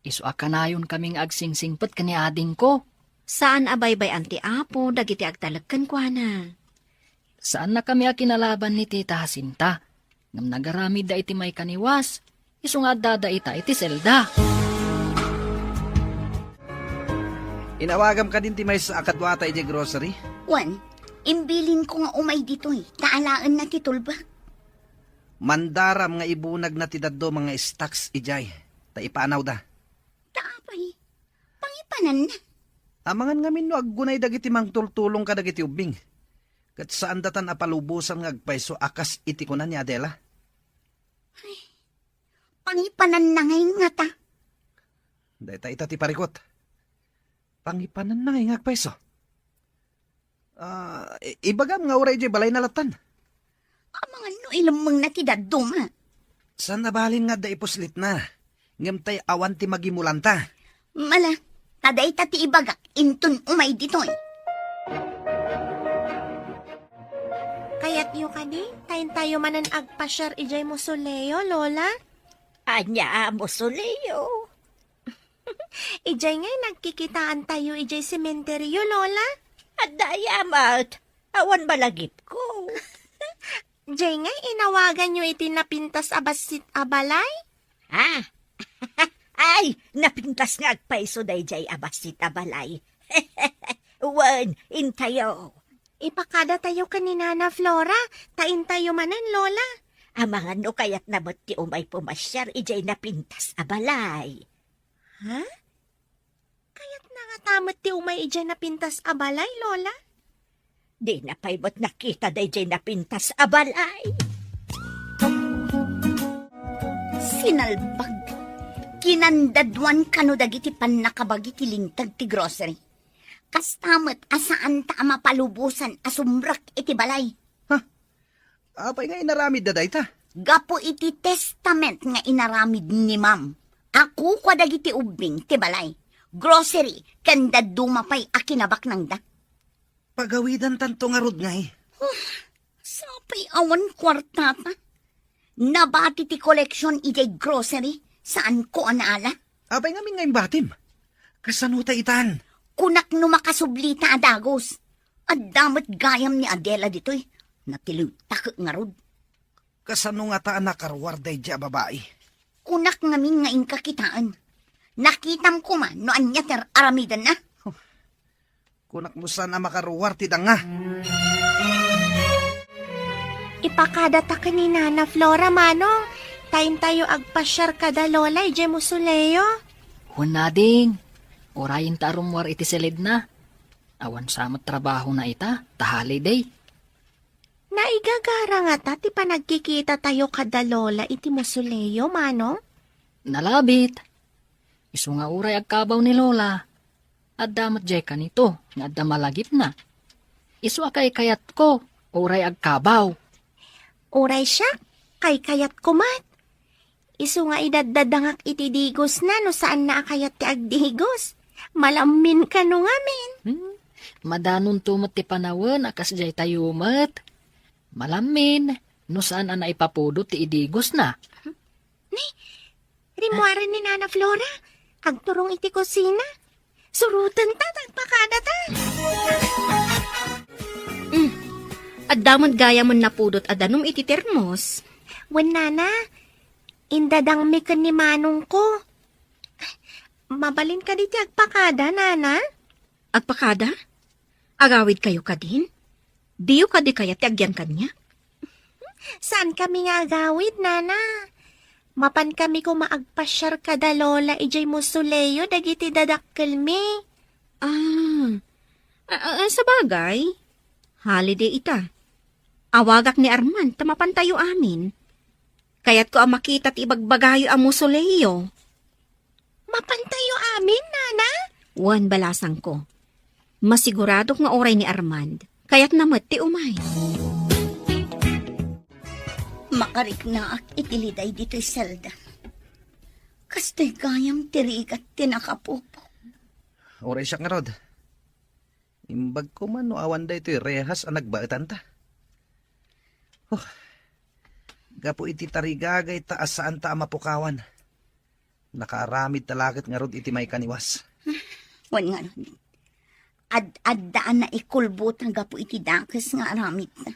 Speaker 1: Isu akanayon kaming agsingsingpet kani ading ko.
Speaker 7: Saan abaybay anti apo, dagiti agtalagkan kwa na.
Speaker 1: Saan na kami akinalaban ni Tita Jacinta? Ngam nagaramid da iti may kaniwas. Isu nga dada ita iti selda.
Speaker 5: Inawagam ka din ti may sa akadwata iti grocery?
Speaker 2: Wan, imbilin ko nga umay ditoy. Taalaan na ti tulba.
Speaker 5: Mandaram nga ibunag na ti daddo mga stocks ijay. Ta ipanaw da.
Speaker 2: Taapay, pangipanan na.
Speaker 5: Amangan nga minno aggunay dagiti mang tultulong ka dagiti ubing. Kat saan datan apalubusan nga agpayso akas iti kunan ni Adela?
Speaker 2: Pangipanan na ngayon nga ta.
Speaker 5: Dahita ita ti parikot. Pangipanan na nga agpayso. Ibagam nga uray di balay nalatan.
Speaker 2: Amangan no ilamang na ti daddo ma.
Speaker 5: Saan nabalin nga da ipuslit na? Ngam tay awan ti magimulanta.
Speaker 2: Mala, taday ta ti ibagak, intun umay ditoy.
Speaker 3: Kaya't yu kadi, tayo manan agpasyar ijay musuleo, Lola.
Speaker 4: Anya musuleo.
Speaker 3: Ijay ngay nagkikitaan tayo ijay sementeryo, Lola.
Speaker 4: At dayamat, awan balagip ko.
Speaker 3: Ijay ngay inawagan nyo iti napintas abasit abalay.
Speaker 4: Ha? Ay, napintas nga agpaiso dayjay abasit abalay. Wan, intayo.
Speaker 3: Ipakada tayo kanina na Flora, tain tayo manan, Lola.
Speaker 4: Amangan no kayat nabot ti umay pumasyar ijay napintas abalay.
Speaker 3: Ha? Kaya't nangatamot ti umay ijay napintas abalay, Lola?
Speaker 4: Di na paibot nakita dayjay napintas abalay.
Speaker 2: Sinalbag. Kinandadwan kano dagiti pan nakabagi ti lintag ti grocery. Kastamot asaan ta mapalubusan asumrak iti balay.
Speaker 5: Apay nga inaramid da dayta.
Speaker 2: Gapo iti testament nga inaramid ni ma'am. Ako kwa dagiti ubing ti balay. Grocery kanda dumapay akinabak nang da.
Speaker 5: Pagawidan tanto nga rod nga eh.
Speaker 2: Sapay awan kwarta pa. Nabati ti koleksyon iti grocery. Saan ko anaala?
Speaker 5: Apay nga min nga imbatim. Kasanuta itan.
Speaker 2: Kunak no makasublita adagos. At damot gayam ni Adela ditoy. Napilutak nga rod.
Speaker 5: Kasano nga taan nakarwar dayjay babae.
Speaker 2: Kunak ngamin nga inkakitaan. Nakitam ko man no anya ter aramidan na.
Speaker 5: Kunak mo sana makaruwar ti da nga.
Speaker 3: Ipakada ta kanina na Flora, manong. Tain tayo agpasyar kada, Lola, ijay musuleo.
Speaker 1: Hunading, orayin ta rumwar iti selid na. Awan samot trabaho na ita, ta holiday.
Speaker 3: Naigagara nga ta, ti pa nagkikita tayo kada, Lola, iti musuleo, manong.
Speaker 1: Nalabit. Isu nga uray agkabaw ni Lola. At damat jay kanito, nga adda malagip na. Isu akay kayat ko, uray agkabaw.
Speaker 3: Uray siya, kay kayat kumat. Isu nga idadadangak iti digos na no saan na akayat ti agdigos. Malamin ka no ngamin.
Speaker 1: Madanon tumot ti panawen akas jay tayumet. Malamin, no saan na ipapudot ti idigos na.
Speaker 3: Rimuara ni Nana Flora, agturong iti kusina. Surutan ta, tagpakada ta.
Speaker 7: At damon gaya mon napudot adanom iti termos.
Speaker 3: Wen Nana, indadang mi ken ni manong ko. Mabalin ka di ti agpakada, Nana.
Speaker 7: Agpakada? Agawid kayo ka din? Diyo ka di kaya ti agyan kanya?
Speaker 3: Saan kami nga agawid, Nana? Mapan kami ko maagpasyar kada, Lola, ijay musuleo, dagiti dadakkel mi.
Speaker 7: Sa bagay, holiday ita. Awagak ni Arman, tamapan tayo amin. Kaya't ko ang makita ti ibagbagayo ang musoleo.
Speaker 3: Mapantayo amin, Nana?
Speaker 7: Wan balasang ko. Masiguradok nga oray ni Armand, kaya't namat ti umay.
Speaker 2: Makarik na ak itiliday dito'y selda. Kastay gayam tirigat tinakapupo.
Speaker 5: Oray siya nga rod. Imbag ko man no awan da ito'y rehas ang nagbaetan ta. Gapo iti tarigagay taas saan ta mapukawan. Nakaramid talakit nga rod iti may kaniwas.
Speaker 2: Wan nga nun. Ad-addaan na ikulbutan gapo iti dakes nga aramid na.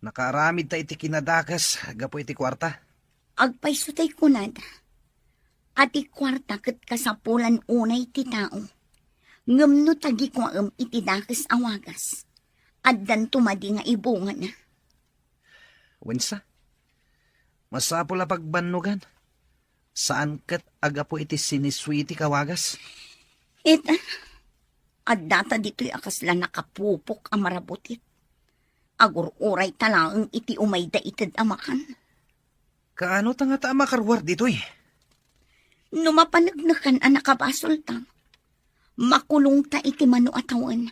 Speaker 5: Nakaramid ta iti kinadakas, gapo iti kwarta.
Speaker 2: Agpaysutay kunad. At ikwarta kat kasapulan unay ti tao. Ngam no tagi ko iti dakes awagas. Addan tumadi nga ibungan na.
Speaker 5: Wensa? Masapol a pagbannugan. Saan kat agapo iti siniswiti kawagas?
Speaker 2: Eta, addata dito'y akasla nakapupok ang marabutit. Agur-uray talaang iti umay da itad amakan.
Speaker 5: Kaano ta nga ta makarwar dito'y?
Speaker 2: Numapanagnakan ang nakabasol ta. Makulong ta iti mano atawan.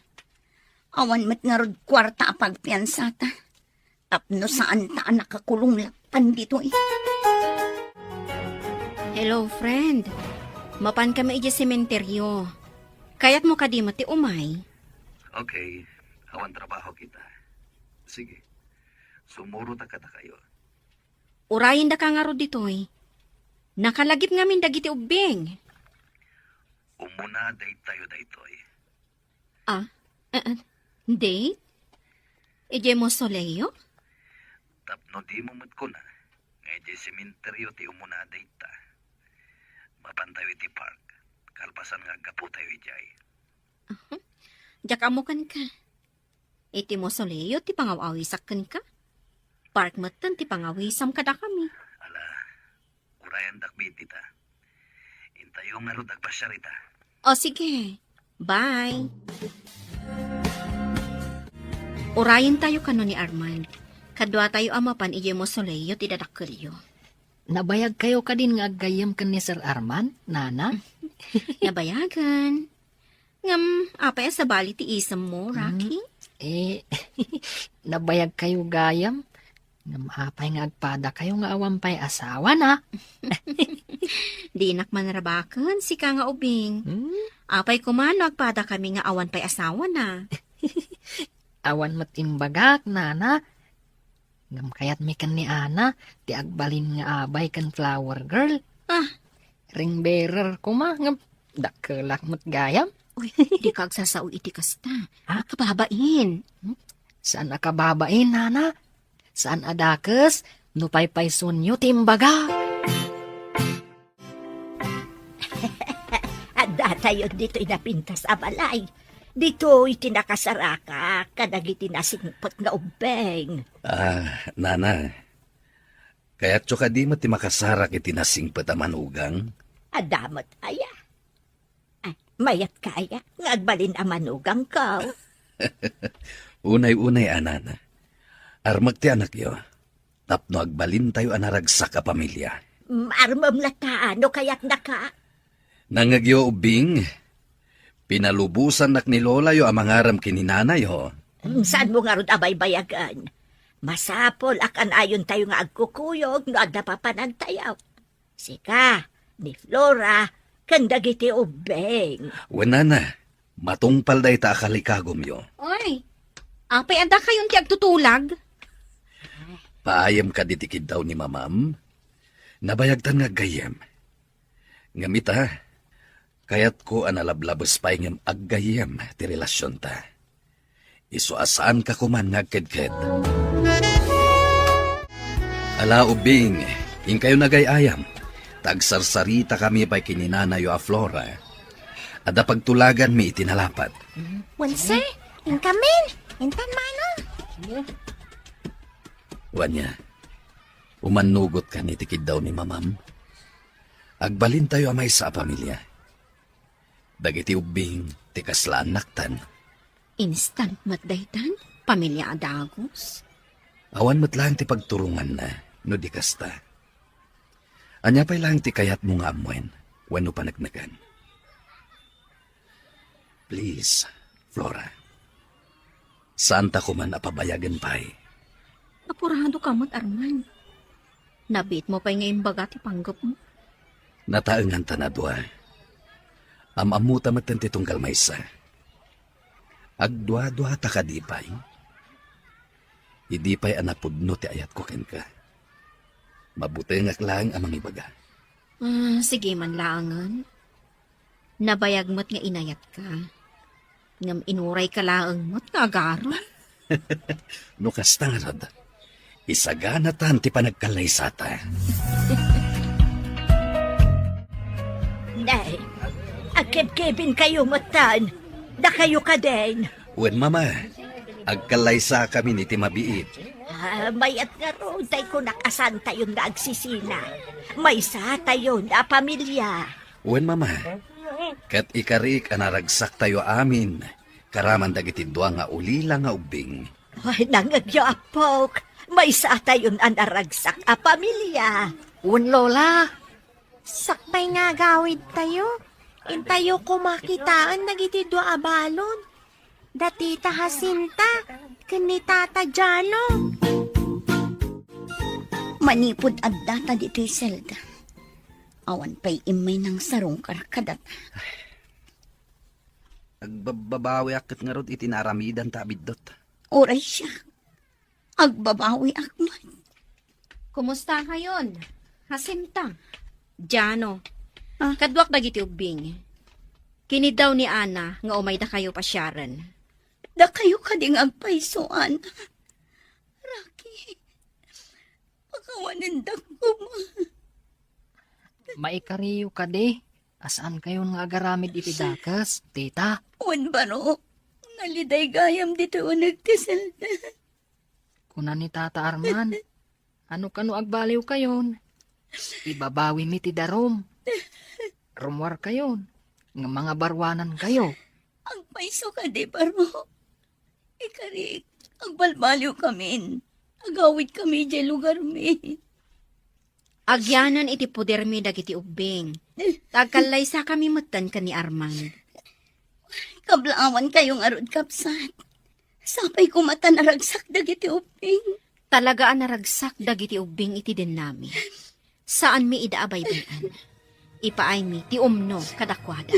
Speaker 2: Awan mat nga rod kwarta a pagpiansata. Tapno saan ta ang nakakulong lapan dito'y.
Speaker 7: Hello, friend. Mapan kami iti sementeryo. Kayat mo kadimo ti umay.
Speaker 5: Okay, awan trabaho kita. Sige, sumuro ta kata kayo.
Speaker 7: Urayin da ka nga ro ditoy. Nakalagip ngamin dagiti ubing.
Speaker 5: Umuna day tayo daytoy.
Speaker 7: Date? Ije mo soleyo?
Speaker 5: Tapno di mo ko na. Ngayon sementeryo ti umuna day ta. Mapantayo iti park. Kalpasan nga gapo tayo ijay.
Speaker 7: Diyak amukan ka. Iti mo soleyo ti pangawawisakan ka. Park matan ti pangawisam kada kami.
Speaker 5: Ala, urayan dakbiti ta. Intayo nga ro dagpasyarita.
Speaker 7: O sige. Bye. Urayin tayo kano ni Armand. Kadwa tayo amapan ije mo soleyo ti dadakkelyo.
Speaker 1: Nabayag kayo ka din nga aggayam kan ni Sir Arman, nana?
Speaker 7: Nabayagan. Ngam, apay sa bali ti isam mo, Rocky?
Speaker 1: Nabayag kayo gayam. Ngam apay nga agpada kayo nga awampay asawa na.
Speaker 7: Di nak manrabakan, si ka nga ubing. Apay kumano agpada kami nga awan pay asawa na.
Speaker 1: Awan matimbagak, nana. Ngam kayat mi kan ni Ana, ti agbalin nga abay kan flower girl. Ring bearer ko ma, ngam dakelak mat gayam.
Speaker 7: Uy, di ka agsasao iti kasta. Kababain.
Speaker 1: Saan akababain, nana? Saan adakes? Nupay-pay sunyo timbaga.
Speaker 4: Adda tayo dito inapintas a balay. Dito itinakasaraka, kadagiti nasingpot nga ubeng.
Speaker 5: Nana. Kaya't tso ka di mo ti makasarak iti nasingpet a manugang?
Speaker 4: Adamot aya. Ay, mayat kaya, ngagbalin a manugang ka.
Speaker 5: Unay-unay, anana. Armag ti anak yo. Tapno agbalin tayo anaragsak a pamilya.
Speaker 4: Marmam lataano kaya't naka.
Speaker 5: Nangagyo ubing, pinalubusan nak ni Lola yo ang mangaram kininanay ho.
Speaker 4: Saan mo nga ron abay bayagan? Masapol akan ayon tayo nga agkukuyog no adda pa panantayaw. Sika, ni Flora, kandagiti ubeng.
Speaker 5: Wenana, matungpal day ta akalikagom yo.
Speaker 7: Oy, apay anda kayong ti agtutulag?
Speaker 5: Paayam ka ditikid daw ni mamam. Nabayagtan nga gayem. Ngamit kayat ko analablabas pa ngam aggayem ti relasyon ta. Isuasaan ka kuman ngagkedked. Ala ubing, ing kayo nagayayam. Tagsarsarita kami pa'y kininanayo a Flora. Ada pagtulagan mi itinalapat.
Speaker 3: Wanse, inkamin, intan mano.
Speaker 5: Wanya, umanugot ka ni tikid daw ni mamam. Agbalin tayo amay sa pamilya. Dagiti ubing, tikaslaan naktan.
Speaker 7: Instant matdaytan? Pamilya adagos?
Speaker 5: Awan mo't lang ti pagturungan na, no di kasta. Anya pa'y lang ti kayat mo nga amwen, wano panagnagan. Please, Flora. Saan ta ko man napabayagan pa'y?
Speaker 7: Apurado ka mo't Arman. Nabit mo pa'y ngayon baga ti panggap mo.
Speaker 5: Nataengan tanadwa. Amamuta matan ti tunggal maysa. Agdwa-dwa ta kadipay. Idipay anapudno ti ayat ko ken ka. Mabuti nga lang amang ibaga.
Speaker 7: Sige man laangan. Nabayag mo't nga inayat ka. Ngam inuray ka laang mo't nga agaro.
Speaker 5: No kastangarad, isagana tan ti panagkalaysata.
Speaker 4: Nay, agkeb-kebin kayo matan. Da kayo ka din.
Speaker 5: Wen mama, agkalaysa kami ni ti mabiit.
Speaker 4: Mayat nga ro, day ko nakasan tayo na agsisina. May sa tayo na pamilya.
Speaker 5: Wen mama, kat ikarik anaragsak tayo amin. Karaman dagiti dua nga ulila nga ubing.
Speaker 4: Ay, nangagyapok. May sa tayo na naragsak a pamilya.
Speaker 1: Un lola,
Speaker 3: Sakpay nga gawid tayo. Intayo ko makitaan nagiti dua abalon. Dati ta Jacinta, kani Tata Jano.
Speaker 2: Manipod at data dito'y Zelda. Awan pa'y imay ng sarong karkadat.
Speaker 5: Agbabawi akit nga rod itinaramidan ta abidot.
Speaker 2: Oray siya. Agbabawi akman.
Speaker 7: Kumusta kayon? Jacinta. Jano.
Speaker 2: Ah?
Speaker 7: Kadwak dagiti ubing. Kini daw ni Ana nga umay da kayo pasyaran.
Speaker 2: Da kayo kading agpaysoan. Rocky. Pakawanin da ko ma.
Speaker 1: maikariyo ka di. Asaan kayo nga agaramid iti dakas, tita?
Speaker 2: Wan baro. Naliday gayam dito o nagtisal na.
Speaker 1: Kuna ni Tata Arman, ano kano agbaliw kayon? Ibabawi mi ti darom. Rumwar kayon, nga mga barwanan kayo.
Speaker 2: Ang paiso ka di baro. Ikarik. Ang balbaliw kami. Agawid kami di lugar mi.
Speaker 7: Agyanan iti puder mi dagiti ubing. Tagkalay sa kami matan ka ni Arman.
Speaker 2: Kablaawan kayong arod kapsat. Sapay ko mata naragsak dagiti uping.
Speaker 7: Talaga ang naragsak dagiti ubing iti din nami. Saan mi idaabay bayan? Ipaay mi ti umno kadakwada.